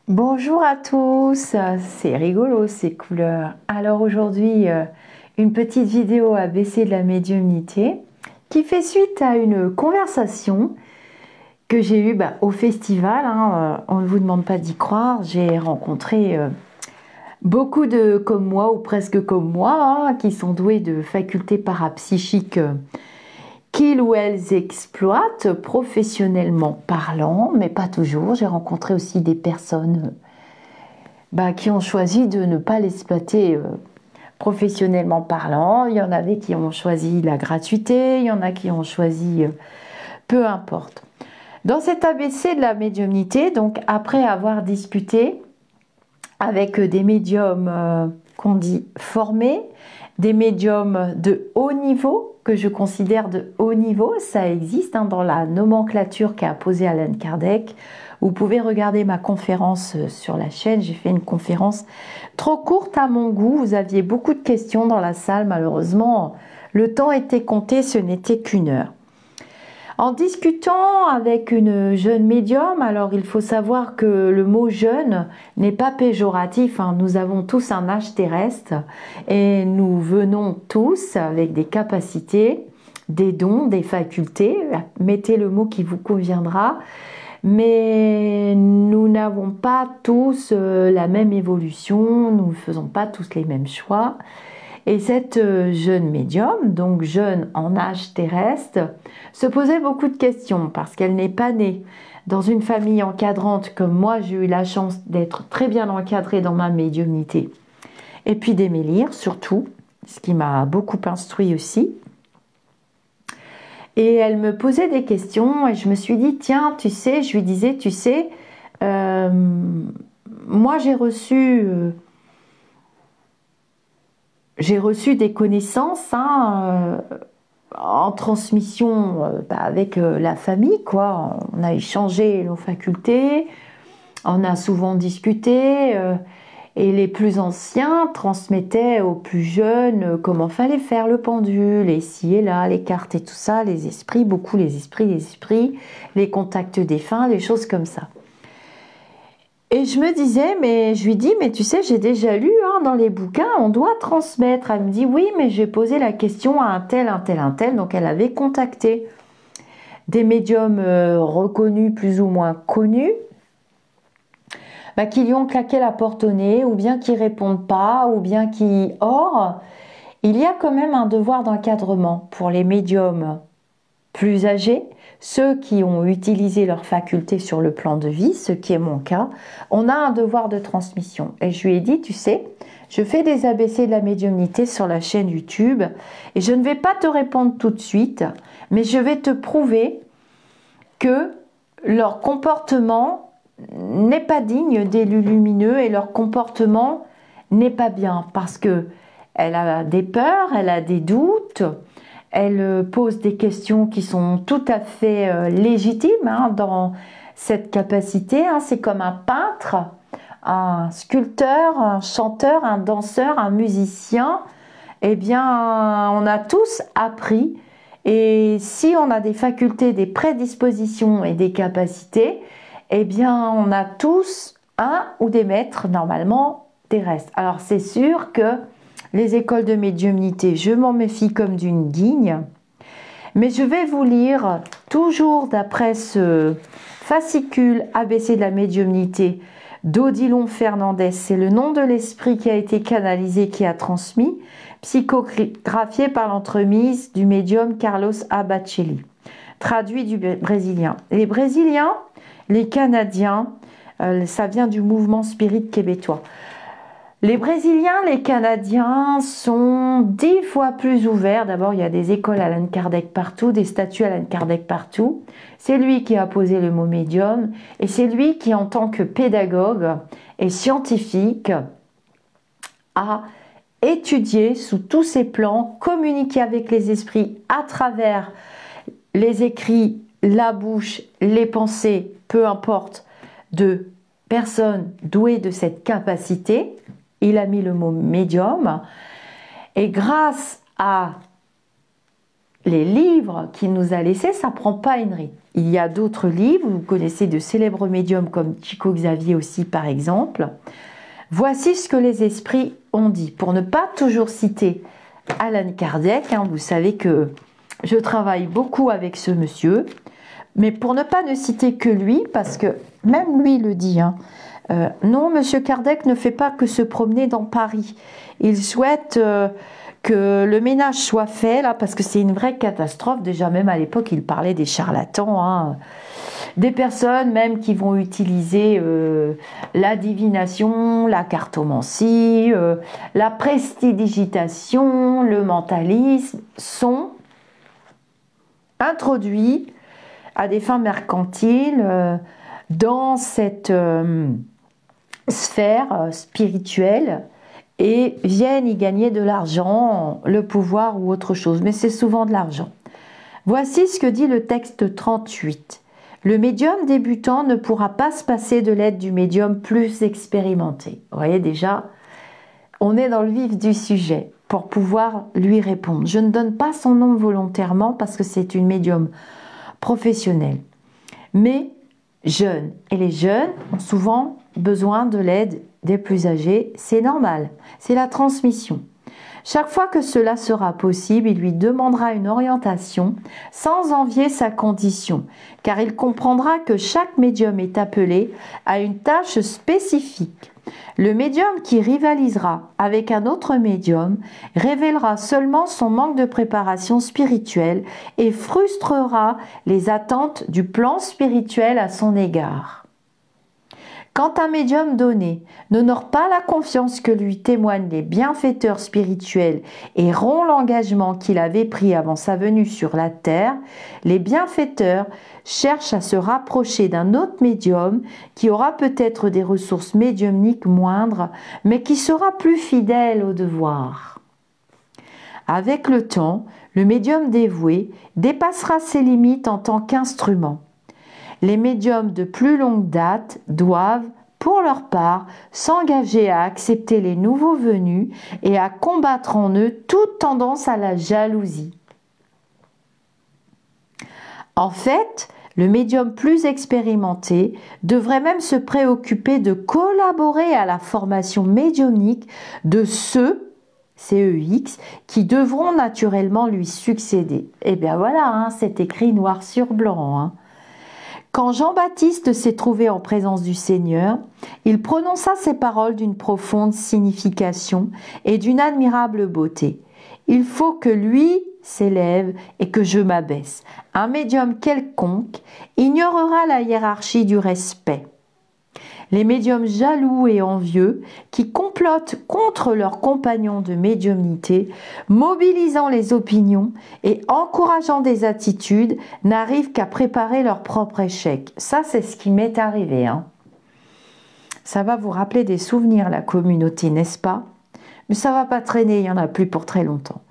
Bonjour à tous, c'est rigolo ces couleurs. Alors aujourd'hui, une petite vidéo ABC de la médiumnité qui fait suite à une conversation que j'ai eue au festival. On ne vous demande pas d'y croire, j'ai rencontré beaucoup de comme moi ou presque comme moi qui sont doués de facultés parapsychiques qu'ils ou elles exploitent professionnellement parlant, mais pas toujours. J'ai rencontré aussi des personnes qui ont choisi de ne pas l'exploiter professionnellement parlant. Il y en avait qui ont choisi la gratuité, il y en a qui ont choisi peu importe. Dans cet ABC de la médiumnité, donc après avoir discuté avec des médiums qu'on dit formés, des médiums de haut niveau, que je considère de haut niveau, ça existe dans la nomenclature qu'a posée Allan Kardec. Vous pouvez regarder ma conférence sur la chaîne, j'ai fait une conférence trop courte à mon goût, vous aviez beaucoup de questions dans la salle, malheureusement le temps était compté, ce n'était qu'une heure. En discutant avec une jeune médium, alors il faut savoir que le mot jeune n'est pas péjoratif, nous avons tous un âge terrestre et nous venons tous avec des capacités, des dons, des facultés, mettez le mot qui vous conviendra, mais nous n'avons pas tous la même évolution, nous ne faisons pas tous les mêmes choix. Et cette jeune médium, donc jeune en âge terrestre, se posait beaucoup de questions parce qu'elle n'est pas née dans une famille encadrante comme moi. J'ai eu la chance d'être très bien encadrée dans ma médiumnité. Et puis d'aimer lire surtout, ce qui m'a beaucoup instruit aussi. Et elle me posait des questions et je me suis dit, tiens, tu sais, je lui disais, tu sais, moi j'ai reçu des connaissances en transmission avec la famille, quoi. On a échangé nos facultés, on a souvent discuté, et les plus anciens transmettaient aux plus jeunes comment fallait faire le pendule, et ci et là, les cartes et tout ça, les esprits, beaucoup les esprits, les contacts défunts, les choses comme ça. Et je me disais, mais je lui dis, mais tu sais, j'ai déjà lu dans les bouquins, on doit transmettre. Elle me dit, oui, mais j'ai posé la question à un tel. Donc elle avait contacté des médiums reconnus, plus ou moins connus, qui lui ont claqué la porte au nez, ou bien qui répondent pas, ou bien qui... Or, il y a quand même un devoir d'encadrement pour les médiums plus âgés, ceux qui ont utilisé leurs facultés sur le plan de vie, ce qui est mon cas. On a un devoir de transmission. Et je lui ai dit, tu sais, je fais des ABC de la médiumnité sur la chaîne YouTube et je ne vais pas te répondre tout de suite, mais je vais te prouver que leur comportement n'est pas digne d'élus lumineux et leur comportement n'est pas bien parce que elle a des peurs, elle a des doutes, elle pose des questions qui sont tout à fait légitimes dans cette capacité. C'est comme un peintre, un sculpteur, un chanteur, un danseur, un musicien. Eh bien, on a tous appris. Et si on a des facultés, des prédispositions et des capacités, eh bien, on a tous un ou des maîtres, normalement, terrestres. Alors, c'est sûr que les écoles de médiumnité, je m'en méfie comme d'une guigne. Mais je vais vous lire, toujours d'après ce fascicule ABC de la médiumnité d'Odilon Fernandez. C'est le nom de l'esprit qui a été canalisé, qui a transmis, psychographié par l'entremise du médium Carlos Abacelli, traduit du brésilien. Les Brésiliens, les Canadiens, ça vient du mouvement spirit québécois. Les Brésiliens, les Canadiens sont 10 fois plus ouverts. D'abord, il y a des écoles Allan Kardec partout, des statues Allan Kardec partout. C'est lui qui a posé le mot médium et c'est lui qui, en tant que pédagogue et scientifique, a étudié sous tous ses plans, communiqué avec les esprits à travers les écrits, la bouche, les pensées, peu importe, de personnes douées de cette capacité. Il a mis le mot médium et grâce à les livres qu'il nous a laissés, ça prend pas une ride. Il y a d'autres livres, vous connaissez de célèbres médiums comme Chico Xavier aussi par exemple. Voici ce que les esprits ont dit. Pour ne pas toujours citer Allan Kardec, hein, vous savez que je travaille beaucoup avec ce monsieur, mais pour ne pas ne citer que lui, parce que même lui le dit, hein, non, monsieur Kardec ne fait pas que se promener dans Paris. Il souhaite que le ménage soit fait, là, parce que c'est une vraie catastrophe. Déjà, même à l'époque, il parlait des charlatans, hein, des personnes même qui vont utiliser la divination, la cartomancie, la prestidigitation, le mentalisme, sont introduits à des fins mercantiles dans cette sphère spirituelle et viennent y gagner de l'argent, le pouvoir ou autre chose, mais c'est souvent de l'argent. Voici ce que dit le texte 38. Le médium débutant ne pourra pas se passer de l'aide du médium plus expérimenté. Vous voyez déjà, on est dans le vif du sujet pour pouvoir lui répondre. Je ne donne pas son nom volontairement parce que c'est une médium professionnelle, mais jeune. Et les jeunes ont souvent besoin de l'aide des plus âgés. C'est normal, c'est la transmission. Chaque fois que cela sera possible, il lui demandera une orientation sans envier sa condition, car il comprendra que chaque médium est appelé à une tâche spécifique. Le médium qui rivalisera avec un autre médium révélera seulement son manque de préparation spirituelle et frustrera les attentes du plan spirituel à son égard. Quand un médium donné n'honore pas la confiance que lui témoignent les bienfaiteurs spirituels et rompt l'engagement qu'il avait pris avant sa venue sur la terre, les bienfaiteurs cherchent à se rapprocher d'un autre médium qui aura peut-être des ressources médiumniques moindres, mais qui sera plus fidèle au devoir. Avec le temps, le médium dévoué dépassera ses limites en tant qu'instrument. Les médiums de plus longue date doivent, pour leur part, s'engager à accepter les nouveaux venus et à combattre en eux toute tendance à la jalousie. En fait, le médium plus expérimenté devrait même se préoccuper de collaborer à la formation médiumnique de ceux, CEX, qui devront naturellement lui succéder. Et bien voilà, hein, c'est écrit noir sur blanc, hein. Quand Jean-Baptiste s'est trouvé en présence du Seigneur, il prononça ces paroles d'une profonde signification et d'une admirable beauté. Il faut que lui s'élève et que je m'abaisse. Un médium quelconque ignorera la hiérarchie du respect. Les médiums jaloux et envieux qui complotent contre leurs compagnons de médiumnité, mobilisant les opinions et encourageant des attitudes, n'arrivent qu'à préparer leur propre échec. Ça, c'est ce qui m'est arrivé, hein. Ça va vous rappeler des souvenirs, la communauté, n'est-ce pas? Mais ça va pas traîner, il n'y en a plus pour très longtemps.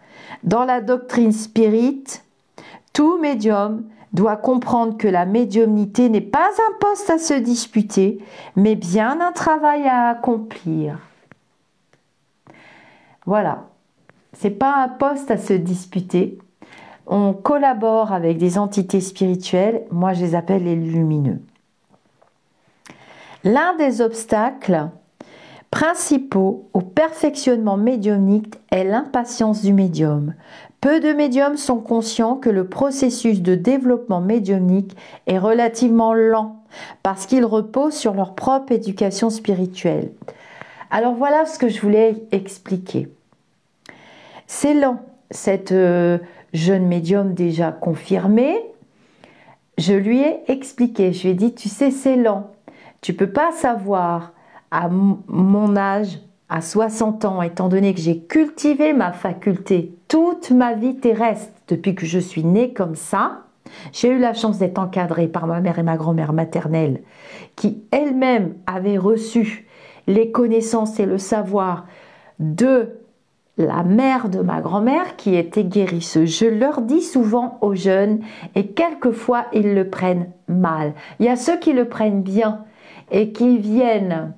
Dans la doctrine spirit, tout médium doit comprendre que la médiumnité n'est pas un poste à se disputer, mais bien un travail à accomplir. Voilà, c'est pas un poste à se disputer. On collabore avec des entités spirituelles, moi je les appelle les lumineux. L'un des obstacles principaux au perfectionnement médiumnique est l'impatience du médium. Peu de médiums sont conscients que le processus de développement médiumnique est relativement lent parce qu'il repose sur leur propre éducation spirituelle. Alors voilà ce que je voulais expliquer. C'est lent, cette jeune médium déjà confirmée, je lui ai expliqué, je lui ai dit, tu sais, c'est lent, tu peux pas savoir à mon âge, à 60 ans, étant donné que j'ai cultivé ma faculté toute ma vie terrestre, depuis que je suis née comme ça, j'ai eu la chance d'être encadrée par ma mère et ma grand-mère maternelle, qui elles-mêmes avaient reçu les connaissances et le savoir de la mère de ma grand-mère qui était guérisseuse. Je leur dis souvent aux jeunes, et quelquefois ils le prennent mal. Il y a ceux qui le prennent bien et qui viennent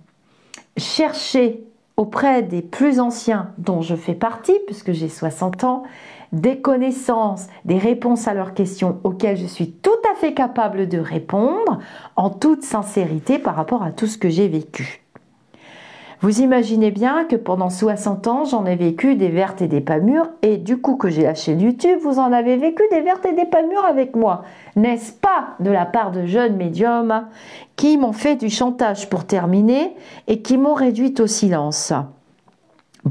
chercher auprès des plus anciens, dont je fais partie, puisque j'ai 60 ans, des connaissances, des réponses à leurs questions auxquelles je suis tout à fait capable de répondre en toute sincérité par rapport à tout ce que j'ai vécu. Vous imaginez bien que pendant 60 ans, j'en ai vécu des vertes et des pas mûres, et du coup que j'ai la chaîne YouTube, vous en avez vécu des vertes et des pas mûres avec moi. N'est-ce pas de la part de jeunes médiums qui m'ont fait du chantage pour terminer et qui m'ont réduite au silence?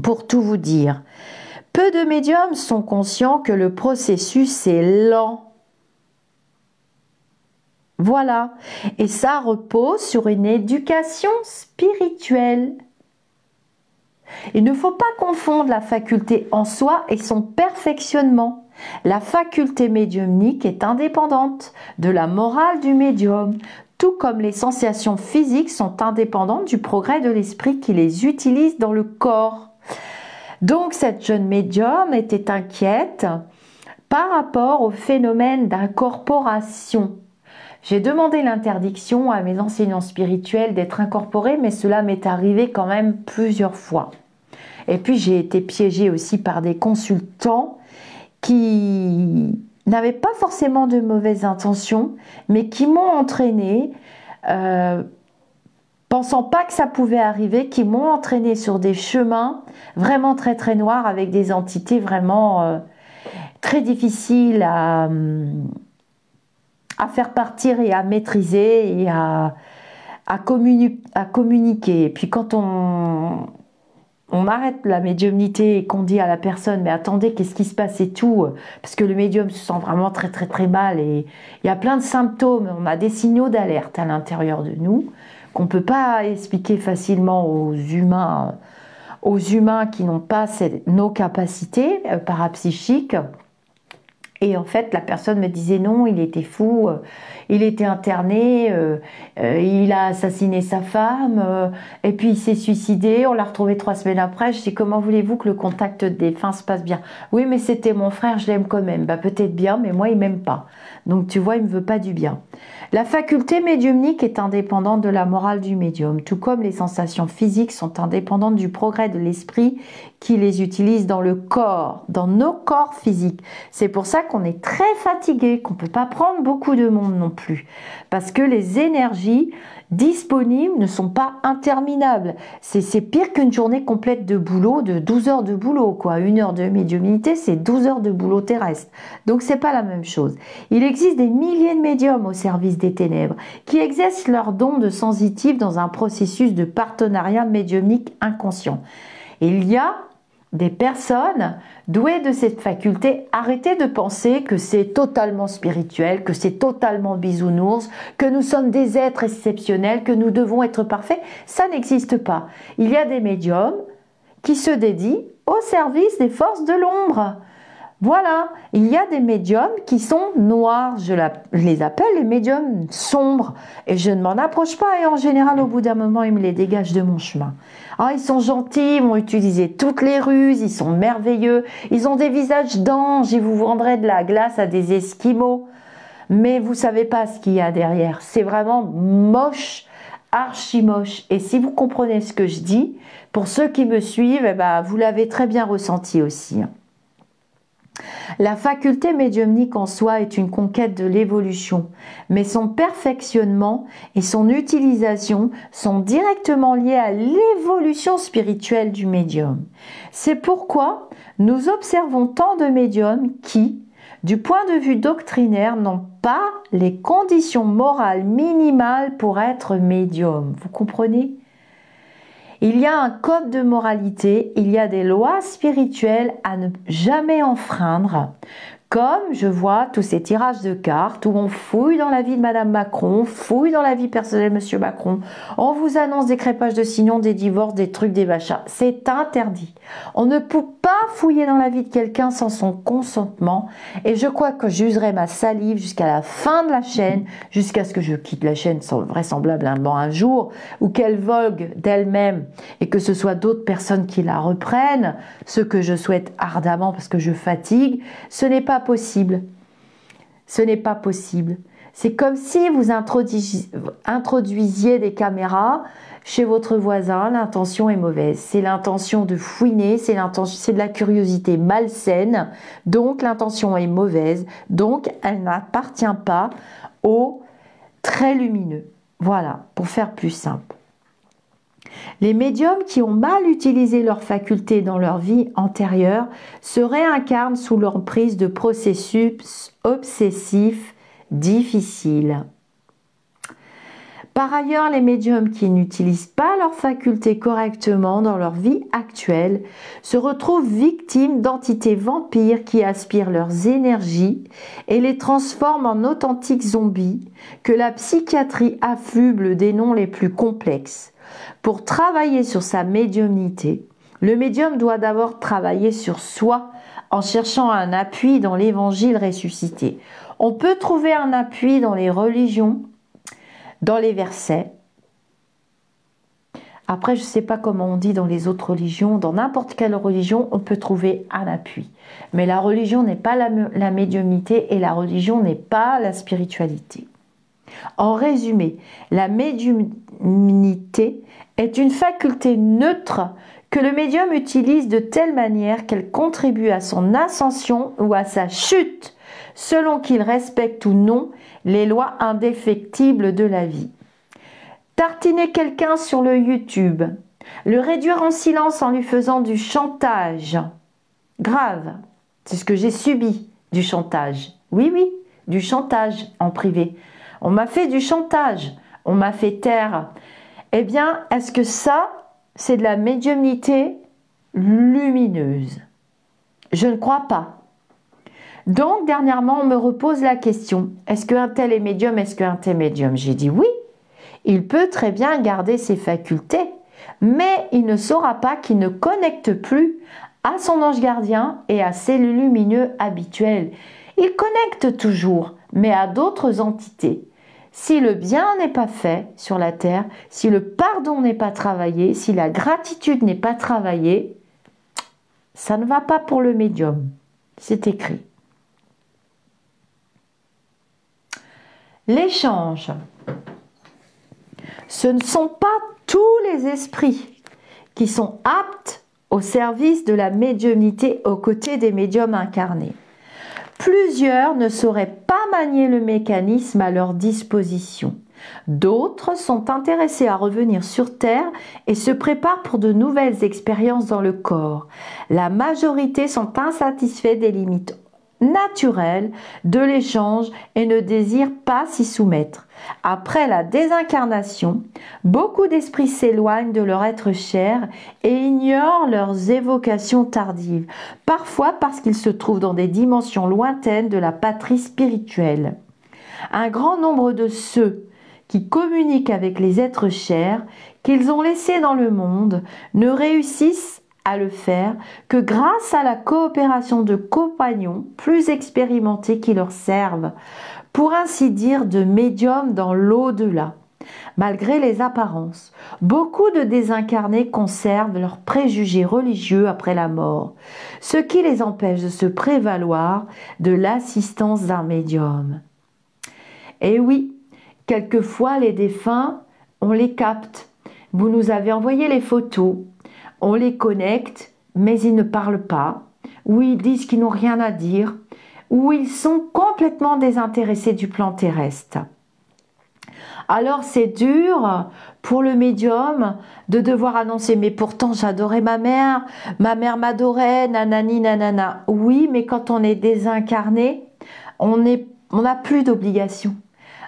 Pour tout vous dire, peu de médiums sont conscients que le processus est lent. Voilà, et ça repose sur une éducation spirituelle. Il ne faut pas confondre la faculté en soi et son perfectionnement. La faculté médiumnique est indépendante de la morale du médium, tout comme les sensations physiques sont indépendantes du progrès de l'esprit qui les utilise dans le corps. Donc cette jeune médium était inquiète par rapport au phénomène d'incorporation. J'ai demandé l'interdiction à mes enseignants spirituels d'être incorporés, mais cela m'est arrivé quand même plusieurs fois. Et puis j'ai été piégée aussi par des consultants qui n'avaient pas forcément de mauvaises intentions, mais qui m'ont entraînée, pensant pas que ça pouvait arriver, qui m'ont entraînée sur des chemins vraiment très très noirs avec des entités vraiment très difficiles à faire partir et à maîtriser et à communiquer. Et puis quand on arrête la médiumnité et qu'on dit à la personne mais attendez, qu'est-ce qui se passe et tout, parce que le médium se sent vraiment très très très mal et il y a plein de symptômes, on a des signaux d'alerte à l'intérieur de nous qu'on ne peut pas expliquer facilement aux humains qui n'ont pas nos capacités parapsychiques. Et en fait, la personne me disait non, il était fou, il était interné, il a assassiné sa femme, et puis il s'est suicidé, on l'a retrouvé 3 semaines après. Je dis comment voulez-vous que le contact de défunt se passe bien? Oui, mais c'était mon frère, je l'aime quand même. Bah peut-être bien, mais moi il m'aime pas. Donc tu vois, il me veut pas du bien. La faculté médiumnique est indépendante de la morale du médium, tout comme les sensations physiques sont indépendantes du progrès de l'esprit qui les utilise dans le corps, dans nos corps physiques. C'est pour ça qu'on est très fatigué, qu'on ne peut pas prendre beaucoup de monde non plus, parce que les énergies disponibles ne sont pas interminables. C'est pire qu'une journée complète de boulot, de 12 heures de boulot, quoi. 1 heure de médiumnité, c'est 12 heures de boulot terrestre. Donc c'est pas la même chose. Il existe des milliers de médiums au service des ténèbres qui exercent leur don de sensitif dans un processus de partenariat médiumnique inconscient. Il y a des personnes douées de cette faculté, arrêtez de penser que c'est totalement spirituel, que c'est totalement bisounours, que nous sommes des êtres exceptionnels, que nous devons être parfaits. Ça n'existe pas. Il y a des médiums qui se dédient au service des forces de l'ombre. Voilà, il y a des médiums qui sont noirs, je les appelle les médiums sombres, et je ne m'en approche pas, et en général au bout d'un moment ils me les dégagent de mon chemin. Ah, ils sont gentils, ils vont utiliser toutes les ruses, ils sont merveilleux, ils ont des visages d'anges, ils vous vendraient de la glace à des esquimaux, mais vous savez pas ce qu'il y a derrière, c'est vraiment moche, archi moche, et si vous comprenez ce que je dis, pour ceux qui me suivent, eh ben, vous l'avez très bien ressenti aussi. La faculté médiumnique en soi est une conquête de l'évolution, mais son perfectionnement et son utilisation sont directement liés à l'évolution spirituelle du médium. C'est pourquoi nous observons tant de médiums qui, du point de vue doctrinaire, n'ont pas les conditions morales minimales pour être médium. Vous comprenez ? Il y a un code de moralité, il y a des lois spirituelles à ne jamais enfreindre. Comme je vois tous ces tirages de cartes où on fouille dans la vie de Madame Macron, on fouille dans la vie personnelle de Monsieur Macron, on vous annonce des crépages de signons, des divorces, des trucs, des machins. C'est interdit. On ne peut pas fouiller dans la vie de quelqu'un sans son consentement. Et je crois que j'userai ma salive jusqu'à la fin de la chaîne, jusqu'à ce que je quitte la chaîne vraisemblablement un jour, ou qu'elle vogue d'elle-même et que ce soit d'autres personnes qui la reprennent, ce que je souhaite ardemment parce que je fatigue. Ce n'est pas possible. Ce n'est pas possible. C'est comme si vous introduisiez des caméras chez votre voisin, l'intention est mauvaise. C'est l'intention de fouiner, c'est de la curiosité malsaine, donc l'intention est mauvaise, donc elle n'appartient pas au très lumineux. Voilà, pour faire plus simple. Les médiums qui ont mal utilisé leurs facultés dans leur vie antérieure se réincarnent sous l'emprise de processus obsessifs difficiles. Par ailleurs, les médiums qui n'utilisent pas leurs facultés correctement dans leur vie actuelle se retrouvent victimes d'entités vampires qui aspirent leurs énergies et les transforment en authentiques zombies que la psychiatrie affuble des noms les plus complexes. Pour travailler sur sa médiumnité, le médium doit d'abord travailler sur soi en cherchant un appui dans l'évangile ressuscité. On peut trouver un appui dans les religions, dans les versets. Après, je ne sais pas comment on dit dans les autres religions. Dans n'importe quelle religion, on peut trouver un appui. Mais la religion n'est pas la médiumnité et la religion n'est pas la spiritualité. En résumé, la médiumnité est une faculté neutre que le médium utilise de telle manière qu'elle contribue à son ascension ou à sa chute, selon qu'il respecte ou non les lois indéfectibles de la vie. Tartiner quelqu'un sur le YouTube, le réduire en silence en lui faisant du chantage. Grave, c'est ce que j'ai subi, du chantage. Oui, oui, du chantage en privé. On m'a fait du chantage, on m'a fait taire. Eh bien, est-ce que ça, c'est de la médiumnité lumineuse? Je ne crois pas. Donc, dernièrement, on me repose la question, est-ce qu'un tel est médium, est-ce qu'un tel est médium? J'ai dit oui, il peut très bien garder ses facultés, mais il ne saura pas qu'il ne connecte plus à son ange gardien et à ses lumineux habituels. Il connecte toujours, mais à d'autres entités. Si le bien n'est pas fait sur la terre, si le pardon n'est pas travaillé, si la gratitude n'est pas travaillée, ça ne va pas pour le médium. C'est écrit. L'échange. Ce ne sont pas tous les esprits qui sont aptes au service de la médiumnité aux côtés des médiums incarnés. Plusieurs ne sauraient pas manier le mécanisme à leur disposition. D'autres sont intéressés à revenir sur Terre et se préparent pour de nouvelles expériences dans le corps. La majorité sont insatisfaits des limites naturelles de l'échange et ne désirent pas s'y soumettre. Après la désincarnation, beaucoup d'esprits s'éloignent de leur être cher et ignorent leurs évocations tardives, parfois parce qu'ils se trouvent dans des dimensions lointaines de la patrie spirituelle. Un grand nombre de ceux qui communiquent avec les êtres chers qu'ils ont laissés dans le monde ne réussissent à le faire que grâce à la coopération de compagnons plus expérimentés qui leur servent, pour ainsi dire, de médiums dans l'au-delà. Malgré les apparences, beaucoup de désincarnés conservent leurs préjugés religieux après la mort, ce qui les empêche de se prévaloir de l'assistance d'un médium. Et oui, quelquefois les défunts, on les capte. Vous nous avez envoyé les photos, on les connecte, mais ils ne parlent pas, ou ils disent qu'ils n'ont rien à dire, ou ils sont complètement désintéressés du plan terrestre. Alors c'est dur pour le médium de devoir annoncer « mais pourtant j'adorais ma mère m'adorait, nanani nanana ». Oui, mais quand on est désincarné, on n'a plus d'obligation.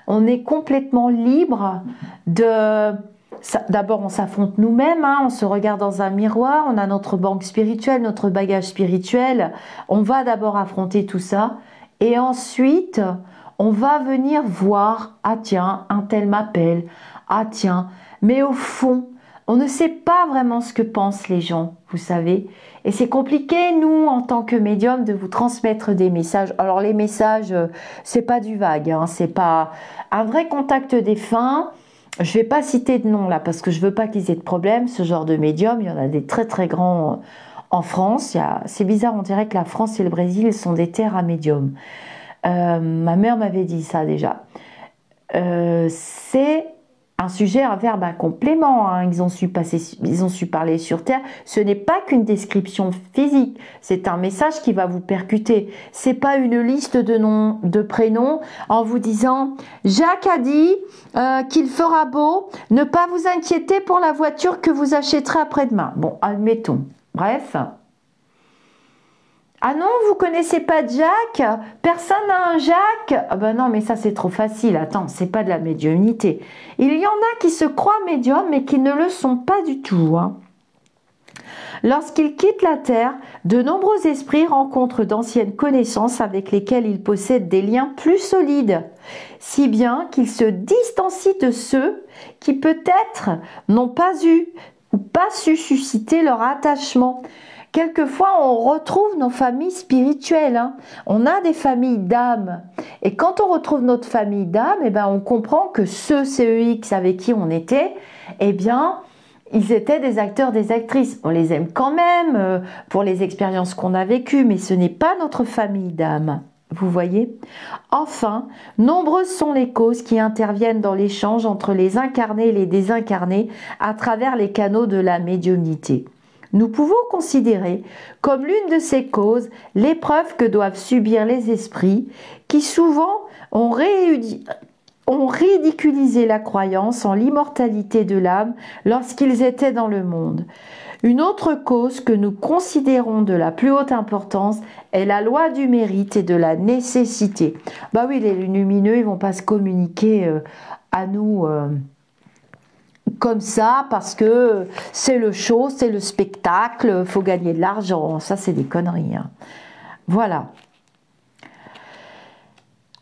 On est complètement libre de... D'abord, on s'affronte nous-mêmes, hein, on se regarde dans un miroir, on a notre banque spirituelle, notre bagage spirituel. On va d'abord affronter tout ça et ensuite, on va venir voir, ah tiens, un tel m'appelle, ah tiens. Mais au fond, on ne sait pas vraiment ce que pensent les gens, vous savez. Et c'est compliqué, nous, en tant que médium, de vous transmettre des messages. Alors les messages, c'est pas du vague, hein, c'est pas un vrai contact défunt. Je vais pas citer de nom là parce que je veux pas qu'ils aient de problème. Ce genre de médium, il y en a des très très grands en France. C'est bizarre, on dirait que la France et le Brésil sont des terres à médium. Ma mère m'avait dit ça déjà. c'est un sujet, un verbe, un complément. Hein. Ils ont su parler sur Terre. Ce n'est pas qu'une description physique. C'est un message qui va vous percuter. C'est pas une liste de noms, de prénoms en vous disant Jacques a dit qu'il fera beau. Ne pas vous inquiéter pour la voiture que vous achèterez après-demain. Bon, admettons. Bref. Ah non, vous connaissez pas Jacques? Personne n'a un Jacques? Ah ben non, mais ça c'est trop facile. Attends, c'est pas de la médiumnité. Il y en a qui se croient médiums, mais qui ne le sont pas du tout. Hein. Lorsqu'ils quittent la Terre, de nombreux esprits rencontrent d'anciennes connaissances avec lesquelles ils possèdent des liens plus solides, si bien qu'ils se distancient de ceux qui peut-être n'ont pas eu ou pas su susciter leur attachement. Quelquefois, on retrouve nos familles spirituelles. Hein. On a des familles d'âmes. Et quand on retrouve notre famille d'âmes, eh ben, on comprend que ceux CEX avec qui on était, eh bien, ils étaient des acteurs, des actrices. On les aime quand même pour les expériences qu'on a vécues, mais ce n'est pas notre famille d'âmes. Vous voyez? Enfin, nombreuses sont les causes qui interviennent dans l'échange entre les incarnés et les désincarnés à travers les canaux de la médiumnité. Nous pouvons considérer comme l'une de ces causes l'épreuve que doivent subir les esprits qui souvent ont ridiculisé la croyance en l'immortalité de l'âme lorsqu'ils étaient dans le monde. Une autre cause que nous considérons de la plus haute importance est la loi du mérite et de la nécessité. Bah oui, les lumineux, ils vont pas se communiquer à nous comme ça parce que c'est le show, c'est le spectacle, faut gagner de l'argent. Ça, c'est des conneries. Hein. Voilà.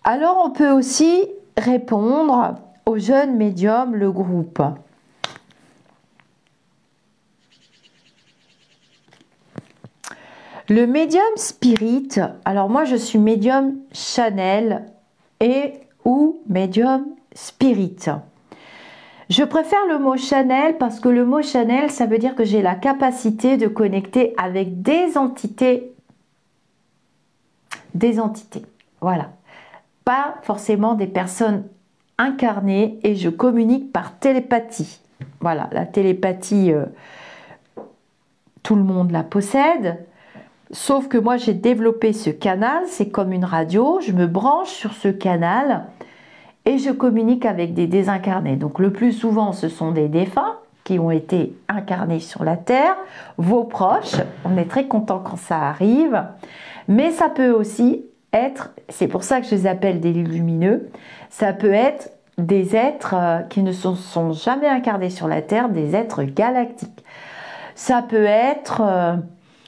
Alors, on peut aussi répondre aux jeunes médiums, le groupe. Le médium spirit, alors moi je suis médium Chanel et ou médium spirit. Je préfère le mot Chanel parce que le mot Chanel, ça veut dire que j'ai la capacité de connecter avec des entités. Voilà. Pas forcément des personnes incarnées et je communique par télépathie. Voilà, la télépathie, tout le monde la possède. Sauf que moi, j'ai développé ce canal, c'est comme une radio, je me branche sur ce canal et je communique avec des désincarnés. Donc le plus souvent, ce sont des défunts qui ont été incarnés sur la Terre, vos proches, on est très content quand ça arrive, mais ça peut aussi être, c'est pour ça que je les appelle des lumineux, ça peut être des êtres qui ne sont jamais incarnés sur la Terre, des êtres galactiques. Ça peut être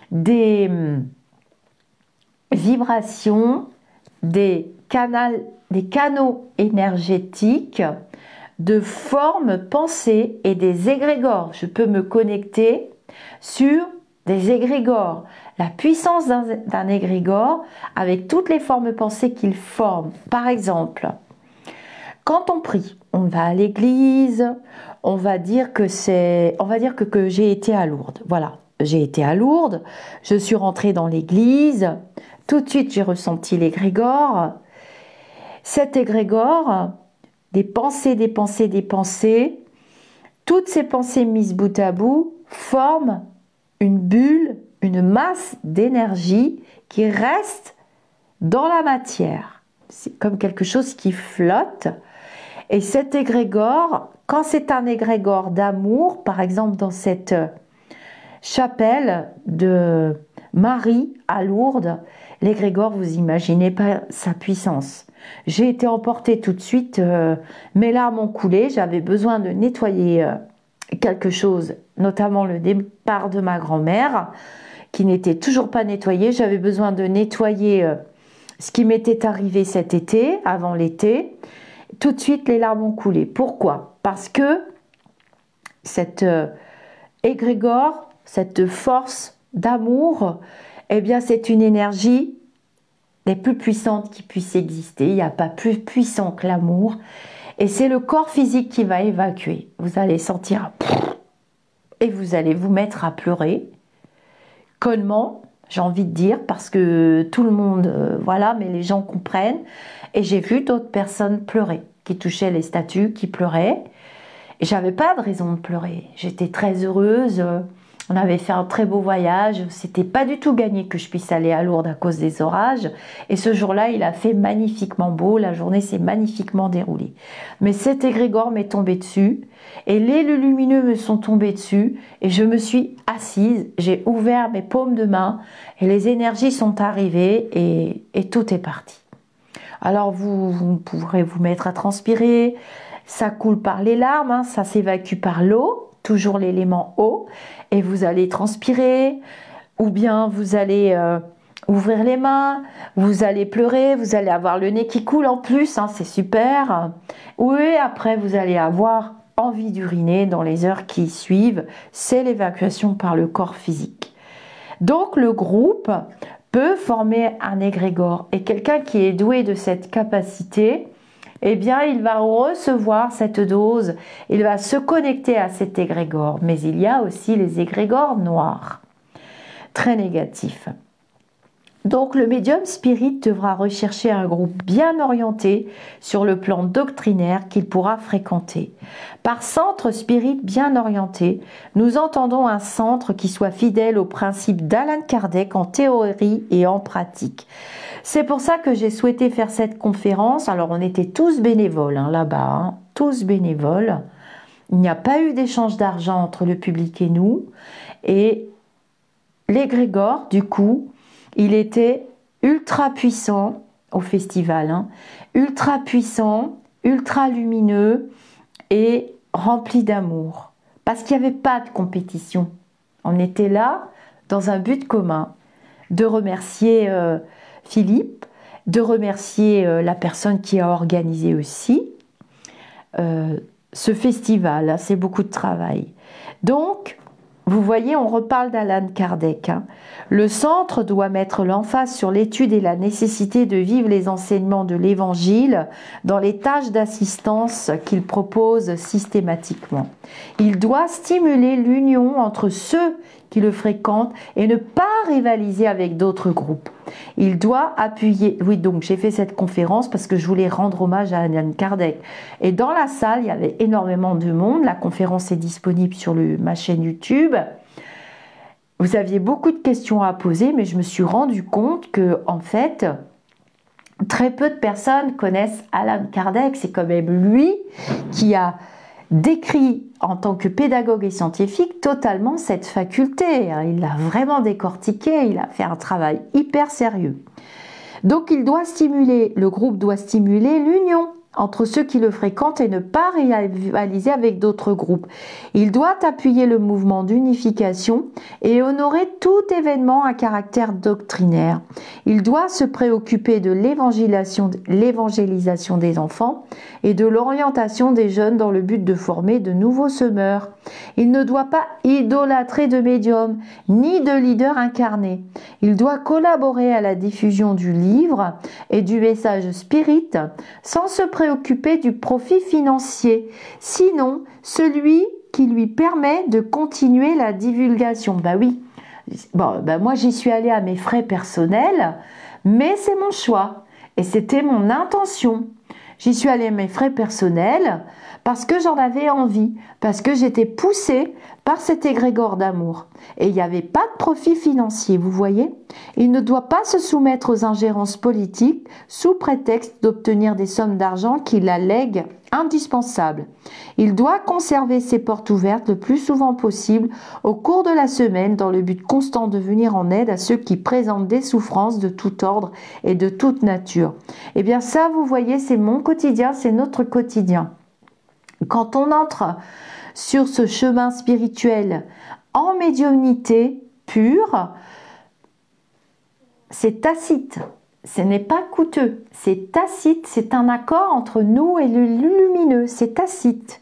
des vibrations, des canaux énergétiques de formes pensées et des égrégores. Je peux me connecter sur des égrégores. La puissance d'un égrégore avec toutes les formes pensées qu'il forme. Par exemple, quand on prie, on va à l'église, on va dire que j'ai été à Lourdes. Voilà. J'ai été à Lourdes, je suis rentrée dans l'église, tout de suite j'ai ressenti l'égrégore. Cet égrégore, des pensées, toutes ces pensées mises bout à bout forment une bulle, une masse d'énergie qui reste dans la matière. C'est comme quelque chose qui flotte. Et cet égrégore, quand c'est un égrégore d'amour, par exemple dans cette chapelle de Marie à Lourdes, l'égrégore, vous imaginez pas sa puissance. J'ai été emportée tout de suite, mes larmes ont coulé, j'avais besoin de nettoyer quelque chose, notamment le départ de ma grand-mère, qui n'était toujours pas nettoyé. J'avais besoin de nettoyer ce qui m'était arrivé cet été, avant l'été. Tout de suite, les larmes ont coulé. Pourquoi? Parce que cette égrégore, cette force d'amour, eh bien c'est une énergie des plus puissantes qui puisse exister. Il n'y a pas plus puissant que l'amour. Et c'est le corps physique qui va évacuer. Vous allez sentir et vous allez vous mettre à pleurer. Connement, j'ai envie de dire, parce que tout le monde, voilà, mais les gens comprennent. Et j'ai vu d'autres personnes pleurer. qui touchait les statues, qui pleuraient. Et j'avais pas de raison de pleurer. J'étais très heureuse. On avait fait un très beau voyage. C'était pas du tout gagné que je puisse aller à Lourdes à cause des orages. Et ce jour-là, il a fait magnifiquement beau. La journée s'est magnifiquement déroulée. Mais cet égrégore m'est tombé dessus. Et les lumineux me sont tombés dessus. Et je me suis assise. J'ai ouvert mes paumes de main. Et les énergies sont arrivées. Et tout est parti. Alors vous pourrez vous mettre à transpirer. Ça coule par les larmes. Hein, ça s'évacue par l'eau. Toujours l'élément eau, et vous allez transpirer, ou bien vous allez ouvrir les mains, vous allez pleurer, vous allez avoir le nez qui coule en plus, hein, c'est super. Oui, après vous allez avoir envie d'uriner dans les heures qui suivent, c'est l'évacuation par le corps physique. Donc le groupe peut former un égrégore, et quelqu'un qui est doué de cette capacité, eh bien, il va recevoir cette dose, il va se connecter à cet égrégore. Mais il y a aussi les égrégores noirs, très négatifs. Donc, le médium spirit devra rechercher un groupe bien orienté sur le plan doctrinaire qu'il pourra fréquenter. Par centre spirit bien orienté, nous entendons un centre qui soit fidèle aux principes d'Alan Kardec en théorie et en pratique. C'est pour ça que j'ai souhaité faire cette conférence. Alors, on était tous bénévoles hein, là-bas, hein, tous bénévoles. Il n'y a pas eu d'échange d'argent entre le public et nous. Et l'égrégore, du coup, il était ultra puissant au festival, hein, ultra puissant, ultra lumineux et rempli d'amour. Parce qu'il n'y avait pas de compétition. On était là dans un but commun, de remercier Philippe, de remercier la personne qui a organisé aussi ce festival. C'est beaucoup de travail. Donc, vous voyez, on reparle d'Alan Kardec. Hein. Le centre doit mettre l'emphase sur l'étude et la nécessité de vivre les enseignements de l'Évangile dans les tâches d'assistance qu'il propose systématiquement. Il doit stimuler l'union entre ceux qui le fréquentent et ne pas rivaliser avec d'autres groupes. Il doit appuyer... Oui, donc j'ai fait cette conférence parce que je voulais rendre hommage à Alan Kardec. Et dans la salle, il y avait énormément de monde. La conférence est disponible sur ma chaîne YouTube. Vous aviez beaucoup de questions à poser, mais je me suis rendu compte que, en fait, très peu de personnes connaissent Alan Kardec. C'est quand même lui qui a décrit en tant que pédagogue et scientifique totalement cette faculté. Il l'a vraiment décortiqué, il a fait un travail hyper sérieux. Donc le groupe doit stimuler l'union entre ceux qui le fréquentent et ne pas rivaliser avec d'autres groupes. Il doit appuyer le mouvement d'unification et honorer tout événement à caractère doctrinaire. Il doit se préoccuper de l'évangélisation des enfants et de l'orientation des jeunes dans le but de former de nouveaux semeurs. Il ne doit pas idolâtrer de médiums ni de leaders incarnés. Il doit collaborer à la diffusion du livre et du message spirit sans se préoccuper du profit financier, sinon celui qui lui permet de continuer la divulgation. Bah oui, moi j'y suis allée à mes frais personnels, mais c'est mon choix et c'était mon intention. J'y suis allée à mes frais personnels parce que j'en avais envie, parce que j'étais poussée par cet égrégore d'amour. Et il n'y avait pas de profit financier, vous voyez. Il ne doit pas se soumettre aux ingérences politiques sous prétexte d'obtenir des sommes d'argent qui la lèguent indispensables. Il doit conserver ses portes ouvertes le plus souvent possible au cours de la semaine dans le but constant de venir en aide à ceux qui présentent des souffrances de tout ordre et de toute nature. Eh bien ça, vous voyez, c'est mon quotidien, c'est notre quotidien. Quand on entre sur ce chemin spirituel en médiumnité pure, c'est tacite, ce n'est pas coûteux, c'est tacite, c'est un accord entre nous et le lumineux, c'est tacite.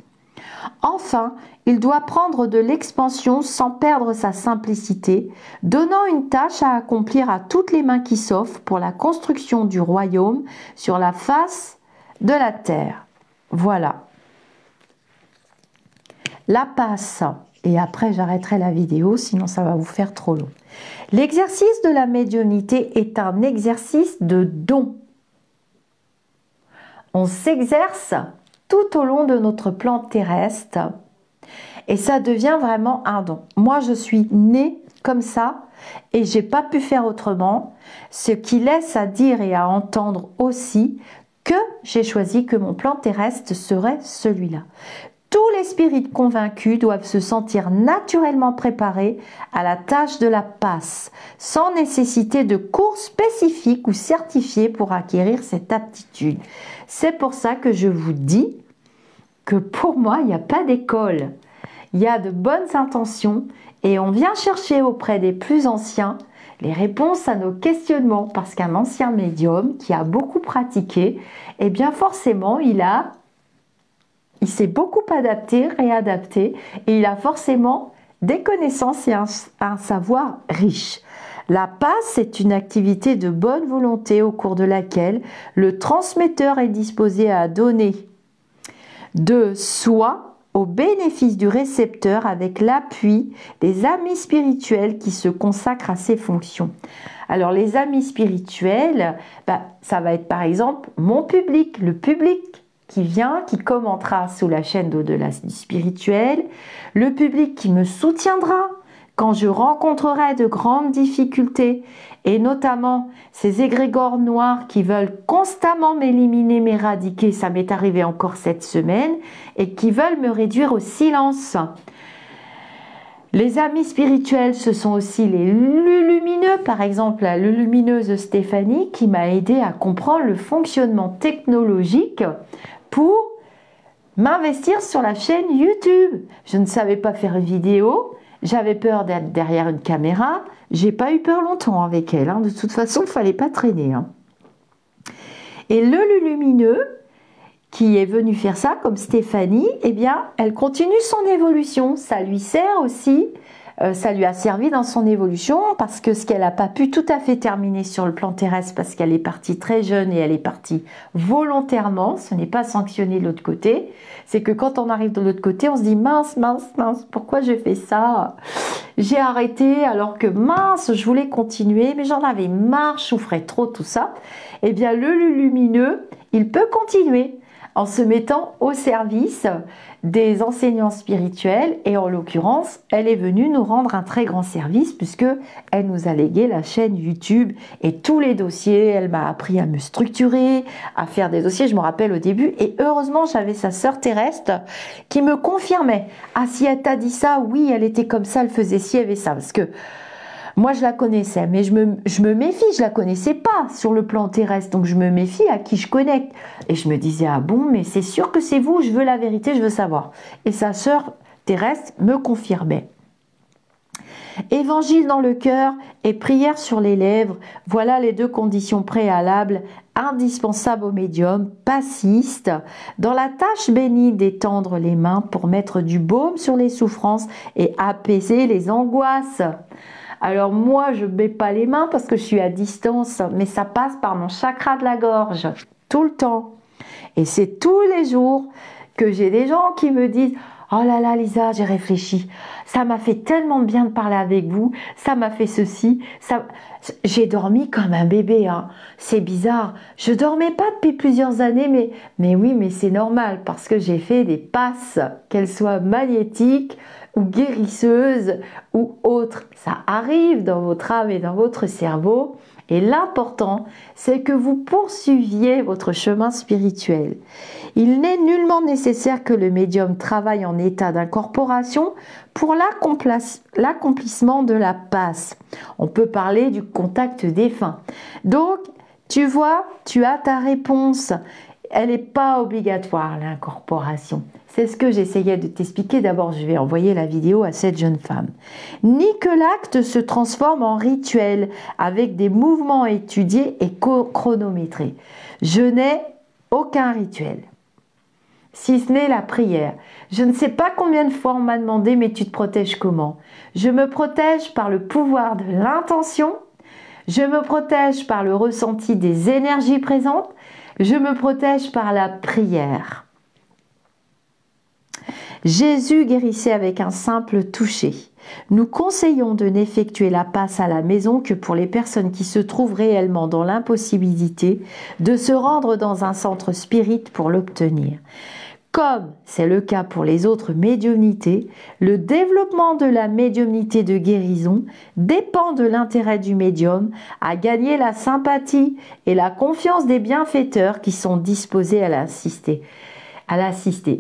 Enfin, il doit prendre de l'expansion sans perdre sa simplicité, donnant une tâche à accomplir à toutes les mains qui s'offrent pour la construction du royaume sur la face de la terre. Voilà. La passe, et après j'arrêterai la vidéo, sinon ça va vous faire trop long. L'exercice de la médiumnité est un exercice de don. On s'exerce tout au long de notre plan terrestre et ça devient vraiment un don. Moi, je suis née comme ça et j'ai pas pu faire autrement, ce qui laisse à dire et à entendre aussi que j'ai choisi que mon plan terrestre serait celui-là. Tous les spirites convaincus doivent se sentir naturellement préparés à la tâche de la passe, sans nécessité de cours spécifiques ou certifiés pour acquérir cette aptitude. C'est pour ça que je vous dis que pour moi, il n'y a pas d'école. Il y a de bonnes intentions et on vient chercher auprès des plus anciens les réponses à nos questionnements parce qu'un ancien médium qui a beaucoup pratiqué, eh bien forcément, il s'est beaucoup adapté, réadapté et il a forcément des connaissances et un savoir riche. La passe est une activité de bonne volonté au cours de laquelle le transmetteur est disposé à donner de soi au bénéfice du récepteur avec l'appui des amis spirituels qui se consacrent à ces fonctions. Alors les amis spirituels, ça va être par exemple mon public, le public qui vient, qui commentera sous la chaîne d'au-delà du spirituel, le public qui me soutiendra quand je rencontrerai de grandes difficultés, et notamment ces égrégores noirs qui veulent constamment m'éliminer, m'éradiquer, ça m'est arrivé encore cette semaine, et qui veulent me réduire au silence. Les amis spirituels, ce sont aussi les lumineux, par exemple la lumineuse Stéphanie qui m'a aidé à comprendre le fonctionnement technologique pour m'investir sur la chaîne YouTube. Je ne savais pas faire une vidéo, j'avais peur d'être derrière une caméra, j'ai pas eu peur longtemps avec elle, de toute façon il ne fallait pas traîner. Et le lumineux qui est venu faire ça, comme Stéphanie, eh bien, elle continue son évolution. Ça lui sert aussi, ça lui a servi dans son évolution parce que ce qu'elle n'a pas pu tout à fait terminer sur le plan terrestre parce qu'elle est partie très jeune et elle est partie volontairement, ce n'est pas sanctionné de l'autre côté, c'est que quand on arrive de l'autre côté, on se dit mince, mince, mince, pourquoi j'ai fait ça? J'ai arrêté alors que mince, je voulais continuer, mais j'en avais marre, je souffrais trop, tout ça. Eh bien, le lumineux, il peut continuer en se mettant au service des enseignants spirituels et en l'occurrence, elle est venue nous rendre un très grand service puisque elle nous a légué la chaîne YouTube et tous les dossiers. Elle m'a appris à me structurer, à faire des dossiers, je me rappelle au début, et heureusement j'avais sa sœur terrestre qui me confirmait. Ah, si elle t'a dit ça, oui, elle était comme ça, elle faisait ci, elle avait ça, parce que moi, je la connaissais, mais je me méfie, je la connaissais pas sur le plan terrestre, donc je me méfie à qui je connecte. Et je me disais, ah bon, mais c'est sûr que c'est vous, je veux la vérité, je veux savoir. Et sa sœur terrestre me confirmait. Évangile dans le cœur et prière sur les lèvres, voilà les deux conditions préalables indispensables au médium passiste dans la tâche bénie d'étendre les mains pour mettre du baume sur les souffrances et apaiser les angoisses. Alors moi, je ne mets pas les mains parce que je suis à distance, mais ça passe par mon chakra de la gorge, tout le temps. Et c'est tous les jours que j'ai des gens qui me disent « Oh là là Lisa, j'ai réfléchi, ça m'a fait tellement de bien de parler avec vous, ça m'a fait ceci, ça... j'ai dormi comme un bébé, c'est bizarre, je dormais pas depuis plusieurs années, mais oui, mais c'est normal parce que j'ai fait des passes, qu'elles soient magnétiques, ou guérisseuse ou autre. Ça arrive dans votre âme et dans votre cerveau et l'important c'est que vous poursuiviez votre chemin spirituel. Il n'est nullement nécessaire que le médium travaille en état d'incorporation pour l'accomplissement de la passe. On peut parler du contact défunt. Donc, tu vois, tu as ta réponse. Elle n'est pas obligatoire, l'incorporation. C'est ce que j'essayais de t'expliquer. D'abord, je vais envoyer la vidéo à cette jeune femme. Ni que l'acte se transforme en rituel avec des mouvements étudiés et chronométrés. Je n'ai aucun rituel, si ce n'est la prière. Je ne sais pas combien de fois on m'a demandé « mais tu te protèges comment ?» Je me protège par le pouvoir de l'intention, je me protège par le ressenti des énergies présentes, je me protège par la prière. Jésus guérissait avec un simple toucher. Nous conseillons de n'effectuer la passe à la maison que pour les personnes qui se trouvent réellement dans l'impossibilité de se rendre dans un centre spirit pour l'obtenir. Comme c'est le cas pour les autres médiumnités, le développement de la médiumnité de guérison dépend de l'intérêt du médium à gagner la sympathie et la confiance des bienfaiteurs qui sont disposés à l'assister.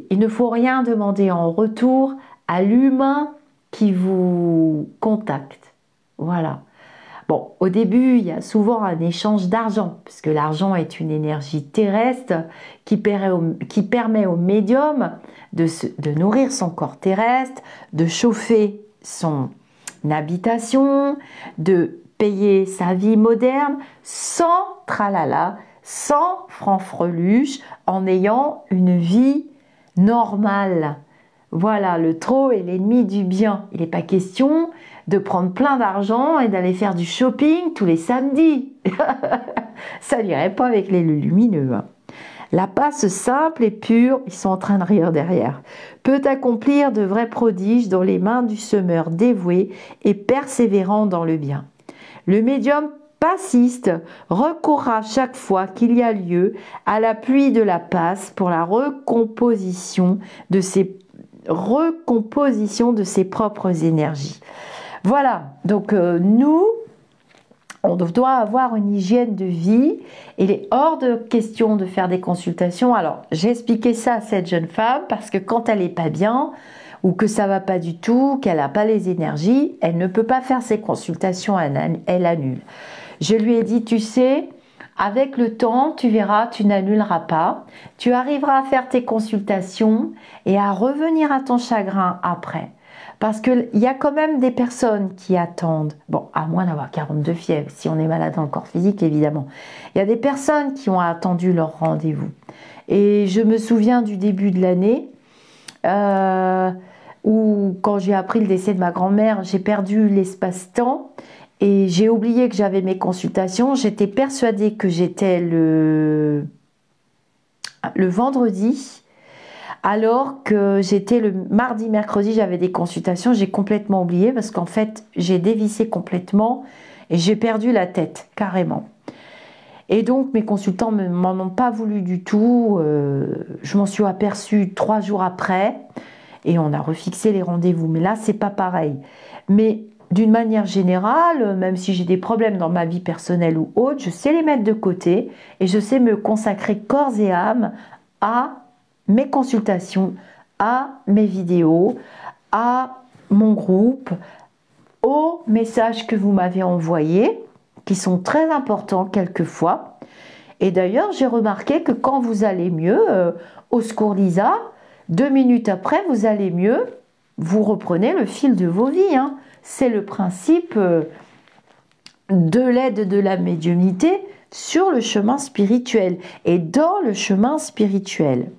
Il ne faut rien demander en retour à l'humain qui vous contacte. Voilà. Bon, au début, il y a souvent un échange d'argent, puisque l'argent est une énergie terrestre qui permet au médium de nourrir son corps terrestre, de chauffer son habitation, de payer sa vie moderne sans tralala, sans franfreluche, en ayant une vie normale. Voilà, le trop est l'ennemi du bien. Il n'est pas question de prendre plein d'argent et d'aller faire du shopping tous les samedis. Ça n'irait pas avec les lumineux. La passe simple et pure, ils sont en train de rire derrière, peut accomplir de vrais prodiges dans les mains du semeur dévoué et persévérant dans le bien. Le médium passiste recourra chaque fois qu'il y a lieu à l'appui de la passe pour la recomposition de ses propres énergies. Voilà, donc nous, on doit avoir une hygiène de vie. Il est hors de question de faire des consultations. Alors, j'ai expliqué ça à cette jeune femme parce que quand elle n'est pas bien ou que ça ne va pas du tout, qu'elle n'a pas les énergies, elle ne peut pas faire ses consultations, elle annule. Je lui ai dit, tu sais, avec le temps, tu verras, tu n'annuleras pas. Tu arriveras à faire tes consultations et à revenir à ton chagrin après. Parce qu'il y a quand même des personnes qui attendent. Bon, à moins d'avoir 42 fièvres, si on est malade dans le corps physique, évidemment. Il y a des personnes qui ont attendu leur rendez-vous. Et je me souviens du début de l'année, où quand j'ai appris le décès de ma grand-mère, j'ai perdu l'espace-temps. Et j'ai oublié que j'avais mes consultations. J'étais persuadée que j'étais le vendredi, alors que j'étais le mardi, mercredi, j'avais des consultations. J'ai complètement oublié parce qu'en fait, j'ai dévissé complètement et j'ai perdu la tête, carrément. Et donc, mes consultants ne m'en ont pas voulu du tout. Je m'en suis aperçue 3 jours après et on a refixé les rendez-vous. Mais là, c'est pas pareil. Mais d'une manière générale, même si j'ai des problèmes dans ma vie personnelle ou autre, je sais les mettre de côté et je sais me consacrer corps et âme à mes consultations, à mes vidéos, à mon groupe, aux messages que vous m'avez envoyés, qui sont très importants quelquefois. Et d'ailleurs, j'ai remarqué que quand vous allez mieux, au secours Lisa, 2 minutes après, vous allez mieux, vous reprenez le fil de vos vies. C'est le principe de l'aide de la médiumnité sur le chemin spirituel et dans le chemin spirituel.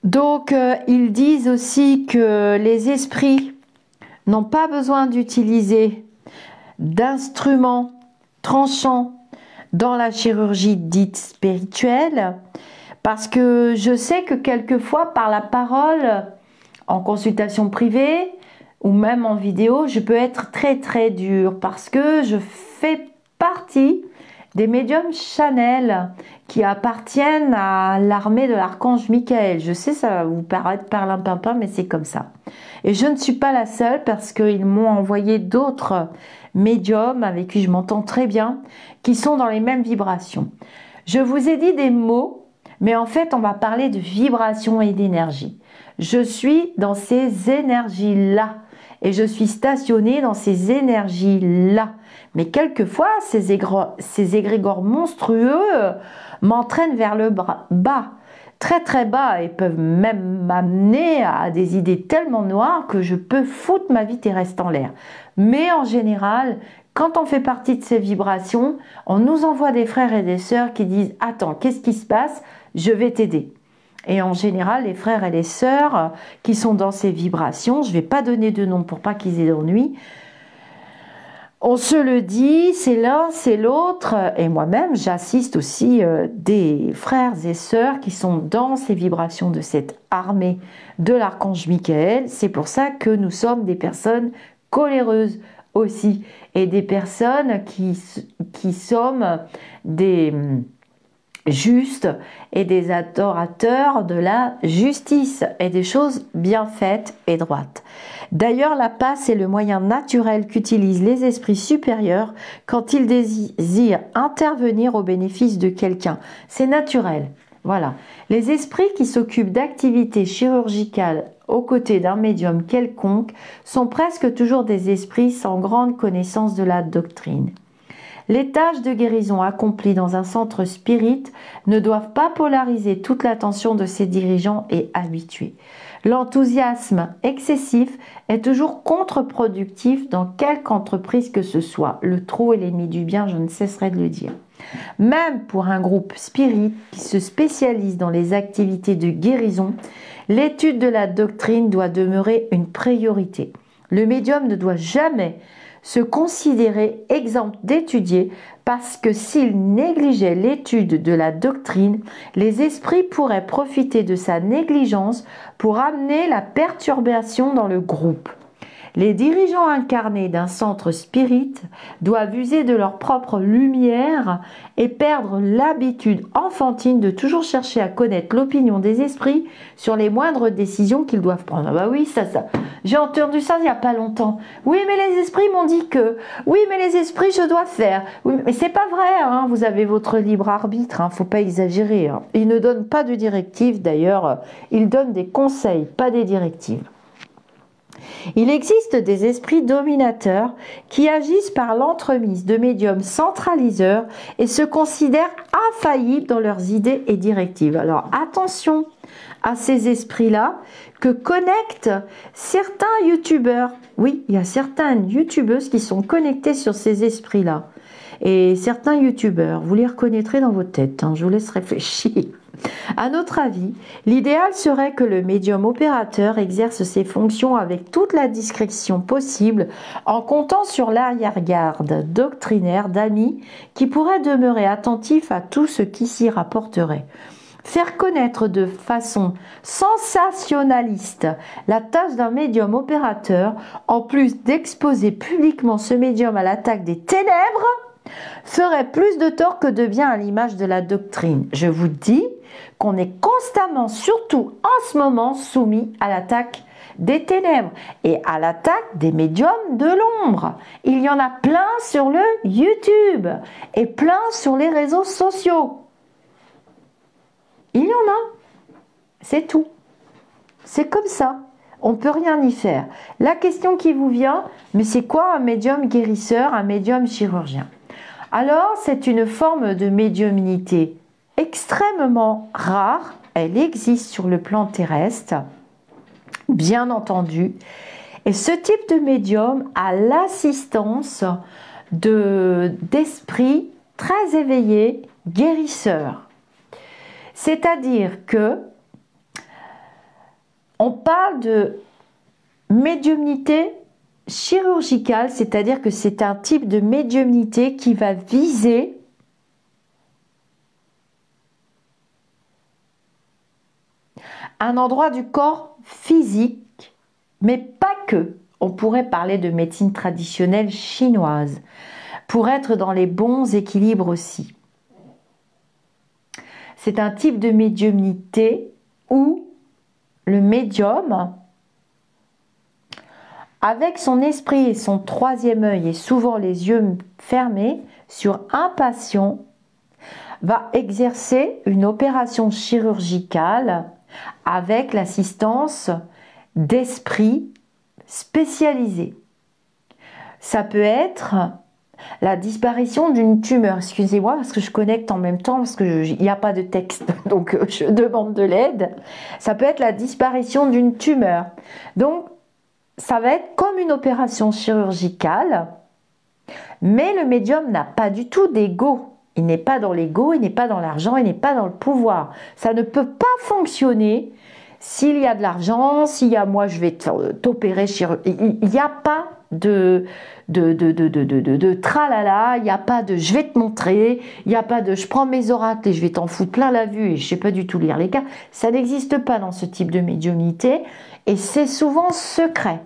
Donc, ils disent aussi que les esprits n'ont pas besoin d'utiliser d'instruments tranchants dans la chirurgie dite spirituelle, parce que je sais que quelquefois, par la parole, en consultation privée ou même en vidéo, je peux être très très dure, parce que je fais partie des médiums Chanel qui appartiennent à l'armée de l'archange Michael. Je sais, ça va vous paraître perlimpinpin, mais c'est comme ça. Et je ne suis pas la seule parce qu'ils m'ont envoyé d'autres médiums avec qui je m'entends très bien, qui sont dans les mêmes vibrations. Je vous ai dit des mots, mais en fait, on va parler de vibration et d'énergie. Je suis dans ces énergies-là et je suis stationnée dans ces énergies-là. Mais quelquefois, ces égrégores monstrueux m'entraînent vers le bas, très très bas, et peuvent même m'amener à des idées tellement noires que je peux foutre ma vie terrestre en l'air. Mais en général, quand on fait partie de ces vibrations, on nous envoie des frères et des sœurs qui disent « Attends, qu'est-ce qui se passe? Je vais t'aider ». Et en général, les frères et les sœurs qui sont dans ces vibrations, je ne vais pas donner de nom pour pas qu'ils aient d'ennui, On se le dit, c'est l'un, c'est l'autre, et moi-même j'assiste aussi des frères et sœurs qui sont dans ces vibrations de cette armée de l'archange Michael. C'est pour ça que nous sommes des personnes coléreuses aussi, et des personnes qui sommes des justes et des adorateurs de la justice et des choses bien faites et droites. D'ailleurs, la passe est le moyen naturel qu'utilisent les esprits supérieurs quand ils désirent intervenir au bénéfice de quelqu'un. C'est naturel. Voilà. Les esprits qui s'occupent d'activités chirurgicales aux côtés d'un médium quelconque sont presque toujours des esprits sans grande connaissance de la doctrine. Les tâches de guérison accomplies dans un centre spirit ne doivent pas polariser toute l'attention de ses dirigeants et habitués. L'enthousiasme excessif est toujours contre-productif dans quelque entreprise que ce soit. Le trop est l'ennemi du bien, je ne cesserai de le dire. Même pour un groupe spirit qui se spécialise dans les activités de guérison, l'étude de la doctrine doit demeurer une priorité. Le médium ne doit jamais se considérer exempt d'étudier parce que s'il négligeait l'étude de la doctrine, les esprits pourraient profiter de sa négligence pour amener la perturbation dans le groupe. Les dirigeants incarnés d'un centre spirit doivent user de leur propre lumière et perdre l'habitude enfantine de toujours chercher à connaître l'opinion des esprits sur les moindres décisions qu'ils doivent prendre. Ah bah oui, ça. J'ai entendu ça il n'y a pas longtemps. Oui, mais les esprits m'ont dit que. Oui, mais les esprits, je dois faire. Oui, mais c'est pas vrai, hein. Vous avez votre libre arbitre, hein. Faut pas exagérer. Hein. Ils ne donnent pas de directives, d'ailleurs. Ils donnent des conseils, pas des directives. Il existe des esprits dominateurs qui agissent par l'entremise de médiums centraliseurs et se considèrent infaillibles dans leurs idées et directives. Alors attention à ces esprits-là que connectent certains youtubeurs. Oui, il y a certaines youtubeuses qui sont connectées sur ces esprits-là. Et certains youtubeurs, vous les reconnaîtrez dans votre tête, hein, je vous laisse réfléchir. À notre avis, l'idéal serait que le médium opérateur exerce ses fonctions avec toute la discrétion possible en comptant sur l'arrière-garde doctrinaire d'amis qui pourraient demeurer attentifs à tout ce qui s'y rapporterait. Faire connaître de façon sensationnaliste la tâche d'un médium opérateur, en plus d'exposer publiquement ce médium à l'attaque des ténèbres, ferait plus de tort que de bien à l'image de la doctrine. Je vous dis qu'on est constamment, surtout en ce moment, soumis à l'attaque des ténèbres et à l'attaque des médiums de l'ombre. Il y en a plein sur le YouTube et plein sur les réseaux sociaux. Il y en a. C'est tout. C'est comme ça. On ne peut rien y faire. La question qui vous vient, mais c'est quoi un médium guérisseur, un médium chirurgien ? Alors, c'est une forme de médiumnité extrêmement rare. Elle existe sur le plan terrestre, bien entendu. Et ce type de médium a l'assistance d'esprits très éveillés, guérisseurs. C'est-à-dire que on parle de médiumnité chirurgicale, c'est-à-dire que c'est un type de médiumnité qui va viser un endroit du corps physique, mais pas que. On pourrait parler de médecine traditionnelle chinoise, pour être dans les bons équilibres aussi. C'est un type de médiumnité où le médium, avec son esprit et son troisième œil et souvent les yeux fermés sur un patient, va exercer une opération chirurgicale avec l'assistance d'esprits spécialisés. Ça peut être la disparition d'une tumeur. Excusez-moi parce que je connecte en même temps parce qu'il n'y a pas de texte, donc je demande de l'aide. Ça peut être la disparition d'une tumeur. Donc, ça va être comme une opération chirurgicale, mais le médium n'a pas du tout d'ego. Il n'est pas dans l'ego, il n'est pas dans l'argent, il n'est pas dans le pouvoir. Ça ne peut pas fonctionner s'il y a de l'argent, s'il y a moi je vais t'opérer chirurgicalement. Il n'y a pas de tralala, il n'y a pas de je vais te montrer, il n'y a pas de je prends mes oracles et je vais t'en foutre plein la vue et je ne sais pas du tout lire les cartes. Ça n'existe pas dans ce type de médiumnité et c'est souvent secret.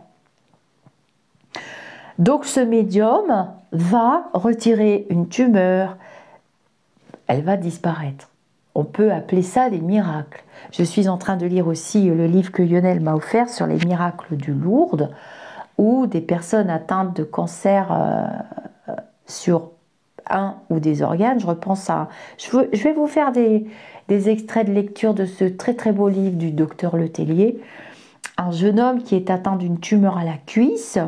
Donc ce médium va retirer une tumeur, elle va disparaître. On peut appeler ça des miracles. Je suis en train de lire aussi le livre que Lionel m'a offert sur les miracles du Lourdes, où des personnes atteintes de cancer sur un ou des organes, je repense à... Je vais vous faire des extraits de lecture de ce très très beau livre du docteur Letellier. Un jeune homme qui est atteint d'une tumeur à la cuisse,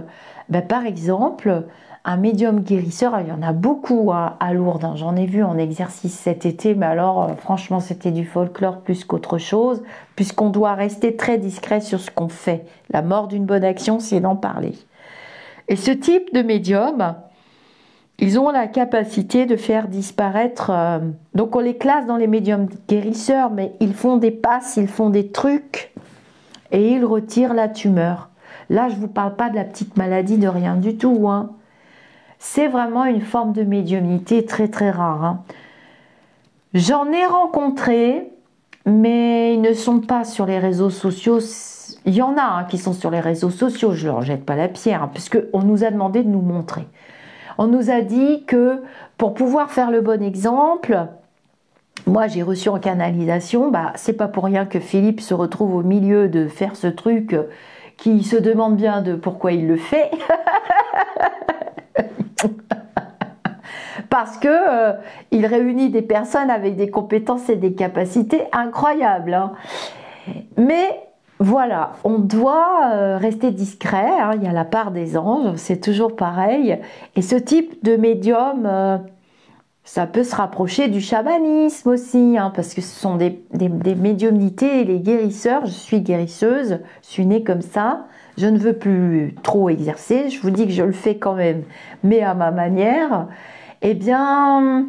par exemple, un médium guérisseur, il y en a beaucoup à Lourdes, j'en ai vu en exercice cet été, mais alors franchement c'était du folklore plus qu'autre chose, puisqu'on doit rester très discret sur ce qu'on fait. La mort d'une bonne action, c'est d'en parler. Et ce type de médium, ils ont la capacité de faire disparaître, donc on les classe dans les médiums guérisseurs, mais ils font des passes, ils font des trucs, et ils retirent la tumeur. Là, je ne vous parle pas de la petite maladie, de rien du tout, hein. C'est vraiment une forme de médiumnité très très rare, hein. J'en ai rencontré, mais ils ne sont pas sur les réseaux sociaux. Il y en a hein, qui sont sur les réseaux sociaux, je ne leur jette pas la pierre, hein, puisqu'on nous a demandé de nous montrer. On nous a dit que pour pouvoir faire le bon exemple, moi j'ai reçu en canalisation, c'est pas pour rien que Philippe se retrouve au milieu de faire ce truc qui se demande bien de pourquoi il le fait. Parce que il réunit des personnes avec des compétences et des capacités incroyables, hein. Mais voilà, on doit rester discret, hein. Il y a la part des anges, c'est toujours pareil. Et ce type de médium, ça peut se rapprocher du chamanisme aussi, hein, parce que ce sont des médiumnités et les guérisseurs. Je suis guérisseuse, je suis née comme ça. Je ne veux plus trop exercer, je vous dis que je le fais quand même, mais à ma manière. Eh bien,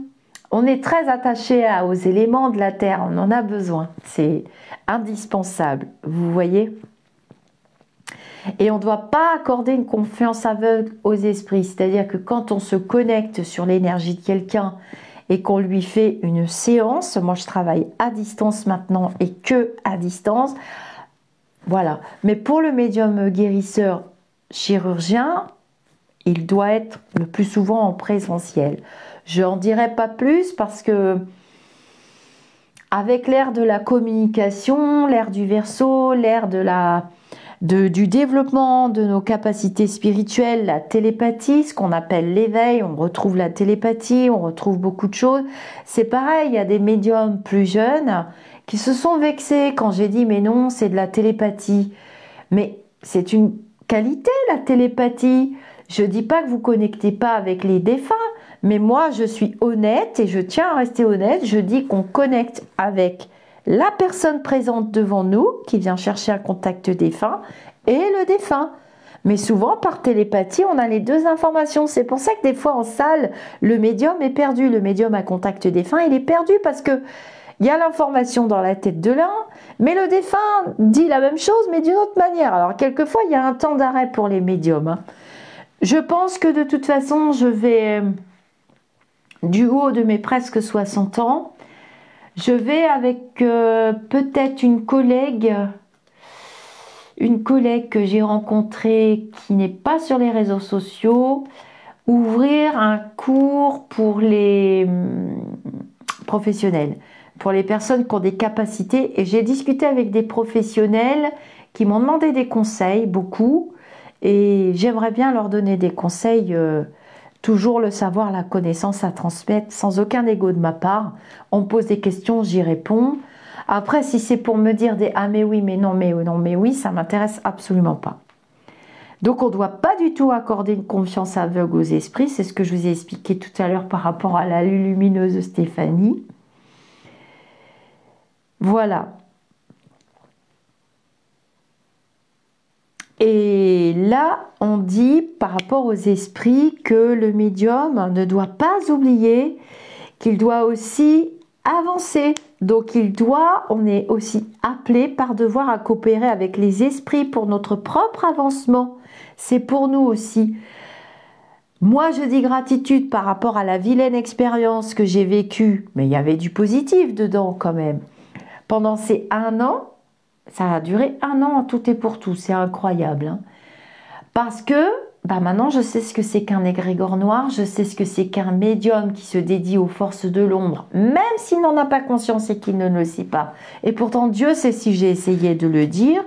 on est très attaché aux éléments de la terre, on en a besoin, c'est indispensable, vous voyez. Et on ne doit pas accorder une confiance aveugle aux esprits, c'est-à-dire que quand on se connecte sur l'énergie de quelqu'un et qu'on lui fait une séance, moi je travaille à distance maintenant et que à distance, voilà. Mais pour le médium guérisseur chirurgien, il doit être le plus souvent en présentiel. Je n'en dirai pas plus parce que avec l'ère de la communication, l'ère du Verseau, l'ère du développement de nos capacités spirituelles, la télépathie, ce qu'on appelle l'éveil, on retrouve la télépathie, on retrouve beaucoup de choses. C'est pareil, il y a des médiums plus jeunes qui se sont vexés quand j'ai dit mais non, c'est de la télépathie. Mais c'est une qualité la télépathie. Je ne dis pas que vous ne connectez pas avec les défunts, mais moi je suis honnête et je tiens à rester honnête. Je dis qu'on connecte avec la personne présente devant nous qui vient chercher un contact défunt et le défunt. Mais souvent par télépathie on a les deux informations. C'est pour ça que des fois en salle le médium est perdu. Le médium à contact défunt il est perdu parce que il y a l'information dans la tête de l'un, mais le défunt dit la même chose mais d'une autre manière. Alors quelquefois il y a un temps d'arrêt pour les médiums, hein. Je pense que de toute façon, je vais, du haut de mes presque 60 ans, je vais avec peut-être une collègue que j'ai rencontrée qui n'est pas sur les réseaux sociaux, ouvrir un cours pour les professionnels, pour les personnes qui ont des capacités. Et j'ai discuté avec des professionnels qui m'ont demandé des conseils, beaucoup. Et j'aimerais bien leur donner des conseils, toujours le savoir, la connaissance à transmettre, sans aucun ego de ma part. On me pose des questions, j'y réponds. Après, si c'est pour me dire des « ah mais oui, mais non, mais non, mais oui », ça m'intéresse absolument pas. Donc on ne doit pas du tout accorder une confiance aveugle aux esprits, c'est ce que je vous ai expliqué tout à l'heure par rapport à la lumineuse Stéphanie. Voilà. Et là, on dit par rapport aux esprits que le médium ne doit pas oublier qu'il doit aussi avancer. Donc on est aussi appelé par devoir à coopérer avec les esprits pour notre propre avancement. C'est pour nous aussi. Moi, je dis gratitude par rapport à la vilaine expérience que j'ai vécue, mais il y avait du positif dedans quand même. Pendant ces 1 an, ça a duré 1 an en tout et pour tout, c'est incroyable. Hein. Parce que maintenant, je sais ce que c'est qu'un égrégore noir, je sais ce que c'est qu'un médium qui se dédie aux forces de l'ombre, même s'il n'en a pas conscience et qu'il ne le sait pas. Et pourtant, Dieu sait si j'ai essayé de le dire,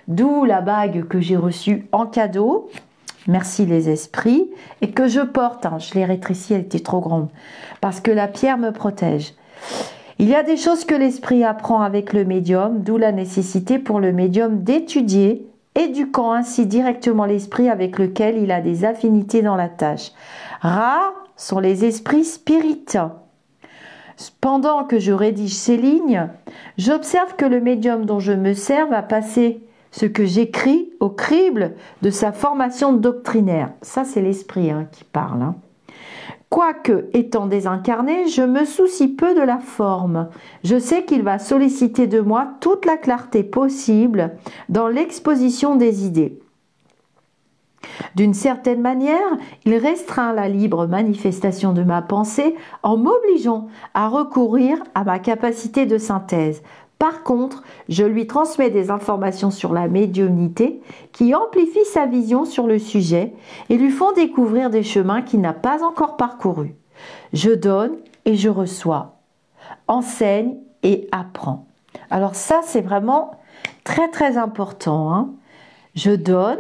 d'où la bague que j'ai reçue en cadeau. Merci les esprits, et que je porte, hein, je l'ai rétrécie, elle était trop grande, parce que la pierre me protège. Il y a des choses que l'esprit apprend avec le médium, d'où la nécessité pour le médium d'étudier, éduquant ainsi directement l'esprit avec lequel il a des affinités dans la tâche. Rares sont les esprits spirites. Pendant que je rédige ces lignes, j'observe que le médium dont je me sers va passer ce que j'écris au crible de sa formation doctrinaire. Ça, c'est l'esprit qui parle. Quoique étant désincarné, je me soucie peu de la forme. Je sais qu'il va solliciter de moi toute la clarté possible dans l'exposition des idées. D'une certaine manière, il restreint la libre manifestation de ma pensée en m'obligeant à recourir à ma capacité de synthèse. Par contre, je lui transmets des informations sur la médiumnité qui amplifient sa vision sur le sujet et lui font découvrir des chemins qu'il n'a pas encore parcourus. Je donne et je reçois, enseigne et apprends. Alors ça, c'est vraiment très très important. Hein. Je donne,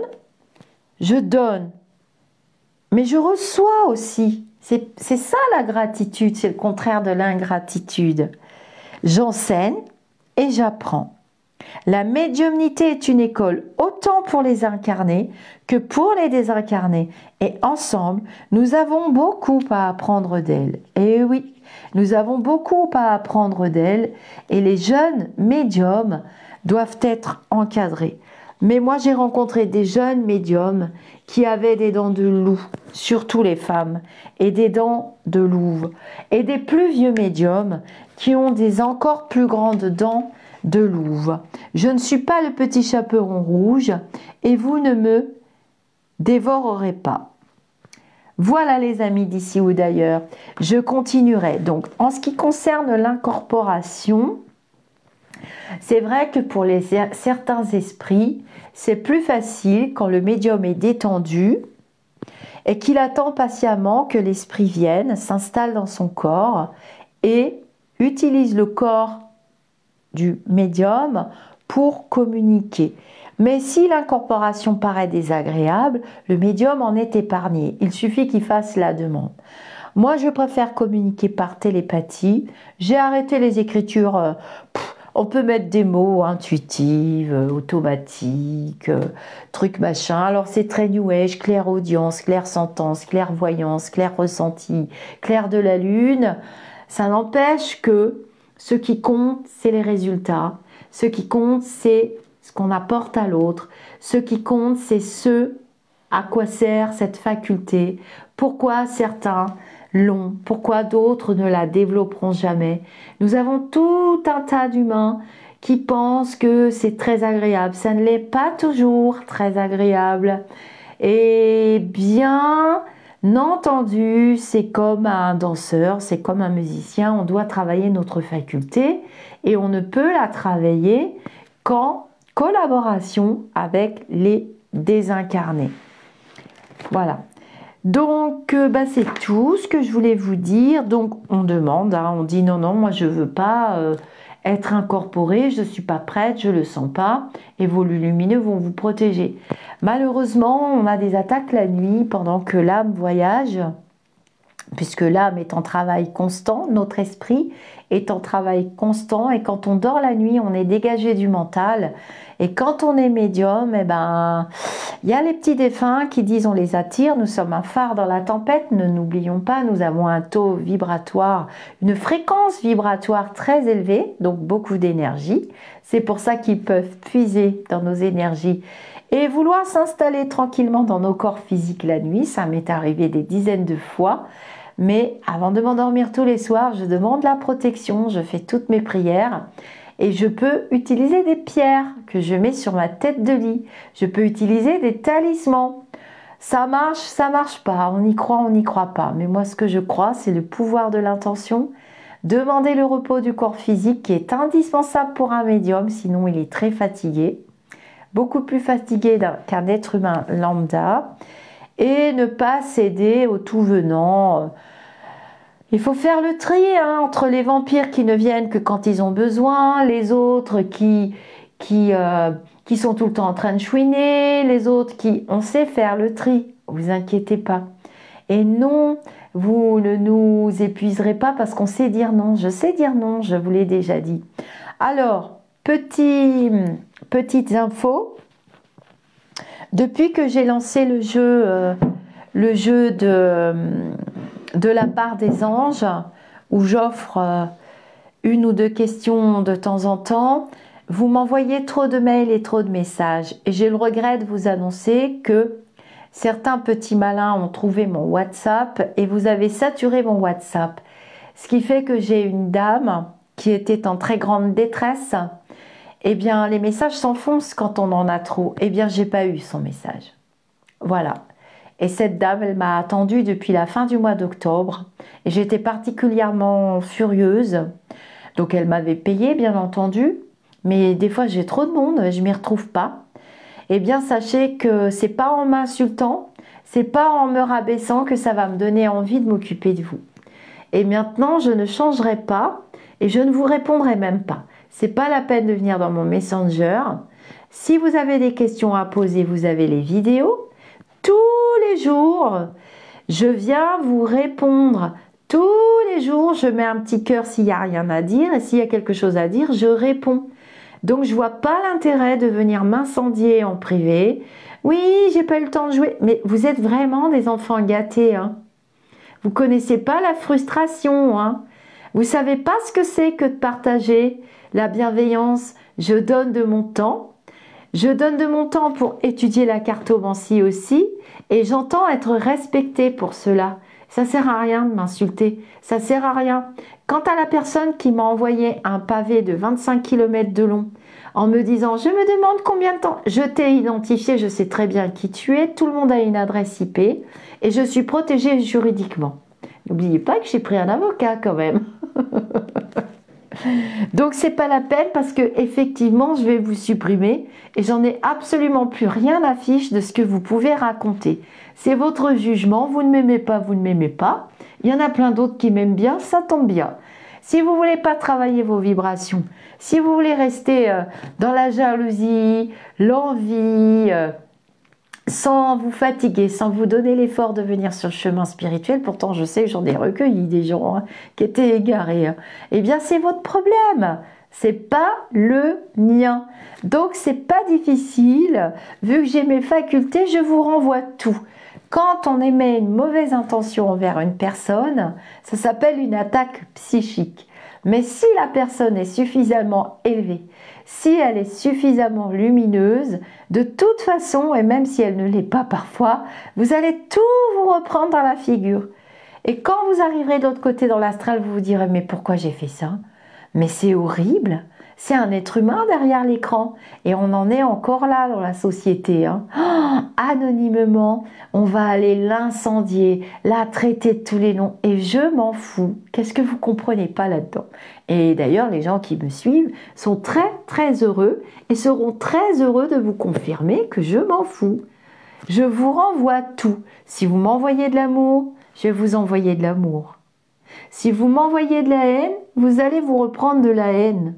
mais je reçois aussi. C'est ça la gratitude, c'est le contraire de l'ingratitude. J'enseigne et j'apprends. La médiumnité est une école autant pour les incarnés que pour les désincarnés. Et ensemble, nous avons beaucoup à apprendre d'elle. Et oui, nous avons beaucoup à apprendre d'elle. Et les jeunes médiums doivent être encadrés. Mais moi, j'ai rencontré des jeunes médiums qui avaient des dents de loup, surtout les femmes, et des dents de louve. Et des plus vieux médiums qui ont des encore plus grandes dents de louve. Je ne suis pas le petit chaperon rouge et vous ne me dévorerez pas. Voilà les amis d'ici ou d'ailleurs. Je continuerai. Donc, en ce qui concerne l'incorporation, c'est vrai que pour certains esprits, c'est plus facile quand le médium est détendu et qu'il attend patiemment que l'esprit vienne, s'installe dans son corps et utilise le corps du médium pour communiquer. Mais si l'incorporation paraît désagréable, le médium en est épargné. Il suffit qu'il fasse la demande. Moi, je préfère communiquer par télépathie. J'ai arrêté les écritures. On peut mettre des mots intuitifs, automatiques, trucs machin. Alors c'est très New Age, clairaudience, clairsentence, clairvoyance, clair-ressenti, clair de la lune. Ça n'empêche que ce qui compte, c'est les résultats. Ce qui compte, c'est ce qu'on apporte à l'autre. Ce qui compte, c'est ce à quoi sert cette faculté. Pourquoi certains l'ont, pourquoi d'autres ne la développeront jamais. Nous avons tout un tas d'humains qui pensent que c'est très agréable. Ça ne l'est pas toujours très agréable. Et bien entendu, c'est comme un danseur, c'est comme un musicien. On doit travailler notre faculté et on ne peut la travailler qu'en collaboration avec les désincarnés. Voilà. Donc, c'est tout ce que je voulais vous dire. Donc, on demande, on dit non, moi je ne veux pas être incorporée, je ne suis pas prête, je ne le sens pas. Et vos lumineux vont vous protéger. Malheureusement, on a des attaques la nuit pendant que l'âme voyage, puisque l'âme est en travail constant, notre esprit est en travail constant. Et quand on dort la nuit, on est dégagé du mental. Et quand on est médium, il y a les petits défunts qui disent on les attire, nous sommes un phare dans la tempête, ne n'oublions pas, nous avons un taux vibratoire, une fréquence vibratoire très élevée, donc beaucoup d'énergie. C'est pour ça qu'ils peuvent puiser dans nos énergies et vouloir s'installer tranquillement dans nos corps physiques la nuit. Ça m'est arrivé des dizaines de fois. Mais avant de m'endormir tous les soirs, je demande la protection, je fais toutes mes prières. Et je peux utiliser des pierres que je mets sur ma tête de lit. Je peux utiliser des talismans. Ça marche pas. On n'y croit pas. Mais moi, ce que je crois, c'est le pouvoir de l'intention. Demander le repos du corps physique qui est indispensable pour un médium, sinon il est très fatigué. Beaucoup plus fatigué qu'un être humain lambda. Et ne pas céder au tout venant. Il faut faire le tri entre les vampires qui ne viennent que quand ils ont besoin, les autres qui sont tout le temps en train de chouiner, les autres qui... On sait faire le tri, vous inquiétez pas. Et non, vous ne nous épuiserez pas parce qu'on sait dire non. Je sais dire non, je vous l'ai déjà dit. Alors, petites infos. Depuis que j'ai lancé le jeu de la part des anges, où j'offre une ou deux questions de temps en temps, vous m'envoyez trop de mails et trop de messages. Et j'ai le regret de vous annoncer que certains petits malins ont trouvé mon WhatsApp et vous avez saturé mon WhatsApp. Ce qui fait que j'ai une dame qui était en très grande détresse. Eh bien, les messages s'enfoncent quand on en a trop. Eh bien, j'ai pas eu son message. Voilà. Et cette dame, elle m'a attendue depuis la fin du mois d'octobre. Et j'étais particulièrement furieuse. Donc, elle m'avait payé, bien entendu. Mais des fois, j'ai trop de monde, je m'y retrouve pas. Eh bien, sachez que c'est pas en m'insultant, c'est pas en me rabaissant que ça va me donner envie de m'occuper de vous. Et maintenant, je ne changerai pas et je ne vous répondrai même pas. C'est pas la peine de venir dans mon Messenger. Si vous avez des questions à poser, vous avez les vidéos. Tous les jours, je viens vous répondre. Tous les jours, je mets un petit cœur s'il n'y a rien à dire. Et s'il y a quelque chose à dire, je réponds. Donc, je vois pas l'intérêt de venir m'incendier en privé. Oui, j'ai pas eu le temps de jouer. Mais vous êtes vraiment des enfants gâtés. Vous connaissez pas la frustration. Vous savez pas ce que c'est que de partager la bienveillance. Je donne de mon temps. Je donne de mon temps pour étudier la cartomancie aussi. Et j'entends être respectée pour cela. Ça sert à rien de m'insulter. Ça sert à rien. Quant à la personne qui m'a envoyé un pavé de 25 km de long en me disant « Je me demande combien de temps ?» Je t'ai identifié, je sais très bien qui tu es. Tout le monde a une adresse IP et je suis protégée juridiquement. N'oubliez pas que j'ai pris un avocat quand même. Donc c'est pas la peine parce que effectivement je vais vous supprimer et j'en ai absolument plus rien à fiche de ce que vous pouvez raconter. C'est votre jugement, vous ne m'aimez pas, vous ne m'aimez pas. Il y en a plein d'autres qui m'aiment bien, ça tombe bien. Si vous voulez pas travailler vos vibrations, si vous voulez rester dans la jalousie, l'envie, sans vous fatiguer, sans vous donner l'effort de venir sur le chemin spirituel, pourtant je sais que j'en ai recueilli des gens qui étaient égarés, eh bien c'est votre problème, c'est pas le mien. Donc c'est pas difficile, vu que j'ai mes facultés, je vous renvoie tout. Quand on émet une mauvaise intention envers une personne, ça s'appelle une attaque psychique. Mais si la personne est suffisamment élevée, si elle est suffisamment lumineuse, de toute façon, et même si elle ne l'est pas parfois, vous allez tout vous reprendre dans la figure. Et quand vous arriverez de l'autre côté dans l'astral, vous vous direz « Mais pourquoi j'ai fait ça ? Mais c'est horrible !» C'est un être humain derrière l'écran. Et on en est encore là dans la société. Anonymement, on va aller l'incendier, la traiter de tous les noms. Et je m'en fous. Qu'est-ce que vous comprenez pas là-dedans? Et d'ailleurs, les gens qui me suivent sont très très heureux et seront très heureux de vous confirmer que je m'en fous. Je vous renvoie tout. Si vous m'envoyez de l'amour, je vais vous envoyer de l'amour. Si vous m'envoyez de la haine, vous allez vous reprendre de la haine.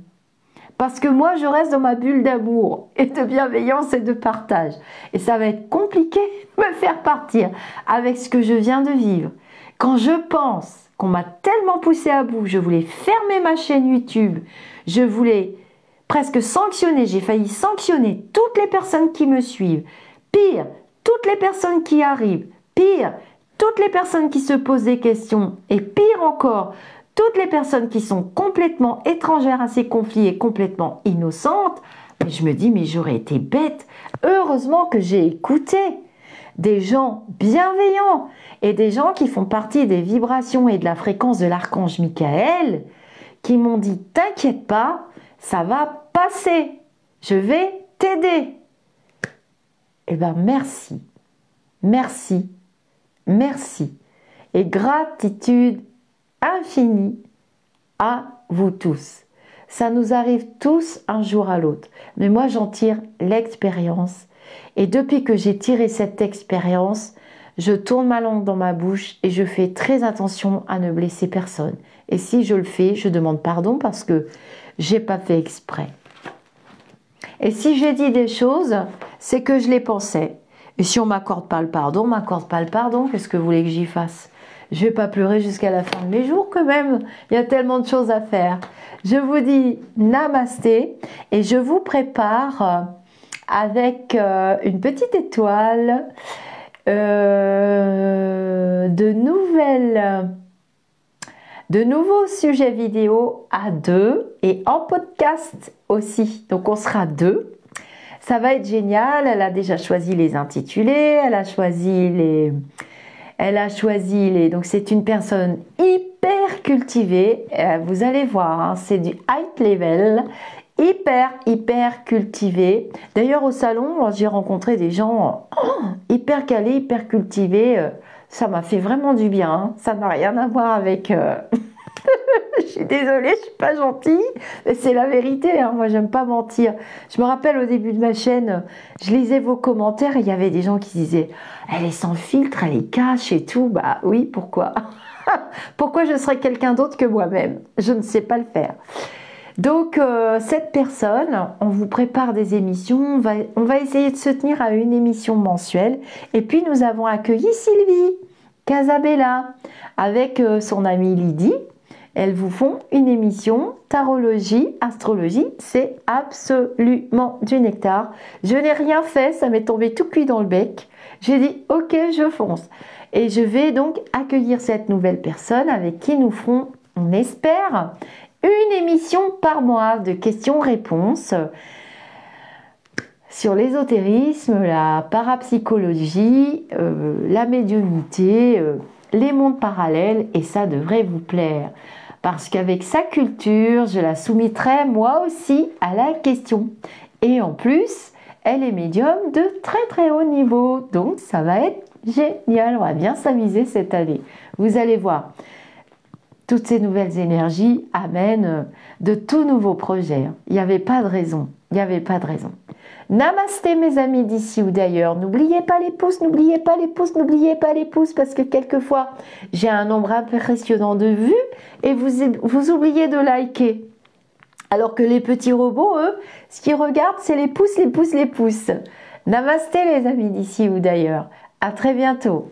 Parce que moi, je reste dans ma bulle d'amour et de bienveillance et de partage. Et ça va être compliqué de me faire partir avec ce que je viens de vivre. Quand je pense qu'on m'a tellement poussé à bout, je voulais fermer ma chaîne YouTube, je voulais presque sanctionner, j'ai failli sanctionner toutes les personnes qui me suivent. Pire, toutes les personnes qui arrivent. Pire, toutes les personnes qui se posent des questions. Et pire encore, toutes les personnes qui sont complètement étrangères à ces conflits et complètement innocentes. Mais je me dis, mais j'aurais été bête. Heureusement que j'ai écouté des gens bienveillants et des gens qui font partie des vibrations et de la fréquence de l'archange Michael qui m'ont dit, t'inquiète pas, ça va passer, je vais t'aider. Eh bien, merci, merci, merci. Et gratitude infinie à vous tous. Ça nous arrive tous un jour à l'autre. Mais moi, j'en tire l'expérience. Et depuis que j'ai tiré cette expérience, je tourne ma langue dans ma bouche et je fais très attention à ne blesser personne. Et si je le fais, je demande pardon parce que j'ai pas fait exprès. Et si j'ai dit des choses, c'est que je les pensais. Et si on m'accorde pas le pardon, qu'est-ce que vous voulez que j'y fasse? Je vais pas pleurer jusqu'à la fin de mes jours quand même. Il y a tellement de choses à faire. Je vous dis namasté et je vous prépare avec une petite étoile de nouveaux sujets vidéo à 2 et en podcast aussi. Donc on sera 2. Ça va être génial. Elle a déjà choisi les intitulés, elle a choisi les... Donc c'est une personne hyper cultivée. Vous allez voir, hein, c'est du high level. Hyper cultivé. D'ailleurs au salon, j'ai rencontré des gens hyper calés, hyper cultivés. Ça m'a fait vraiment du bien. Hein. Ça n'a rien à voir avec... Je suis désolée, je suis pas gentille, mais c'est la vérité. Hein. Moi, j'aime pas mentir. Je me rappelle au début de ma chaîne, je lisais vos commentaires et il y avait des gens qui disaient « Elle est sans filtre, elle est cash et tout. » Bah oui, pourquoi? Pourquoi je serais quelqu'un d'autre que moi-même? Je ne sais pas le faire. Donc, cette personne, on vous prépare des émissions, on va essayer de se tenir à une émission mensuelle. Et puis, nous avons accueilli Sylvie Casabella avec son amie Lydie. Elles vous font une émission tarologie, astrologie, c'est absolument du nectar. Je n'ai rien fait, ça m'est tombé tout cuit dans le bec. J'ai dit, ok, je fonce. Et je vais donc accueillir cette nouvelle personne avec qui nous ferons, on espère, une émission par mois de questions-réponses sur l'ésotérisme, la parapsychologie, la médiumnité, les mondes parallèles, et ça devrait vous plaire. Parce qu'avec sa culture, je la soumettrai moi aussi à la question. Et en plus, elle est médium de très haut niveau. Donc ça va être génial, on va bien s'amuser cette année. Vous allez voir. Toutes ces nouvelles énergies amènent de tout nouveaux projets. Il n'y avait pas de raison. Il n'y avait pas de raison. Namasté mes amis d'ici ou d'ailleurs. N'oubliez pas les pouces, n'oubliez pas les pouces, n'oubliez pas les pouces parce que quelquefois j'ai un nombre impressionnant de vues et vous oubliez de liker. Alors que les petits robots, eux, ce qu'ils regardent, c'est les pouces, les pouces, les pouces. Namasté les amis d'ici ou d'ailleurs. À très bientôt.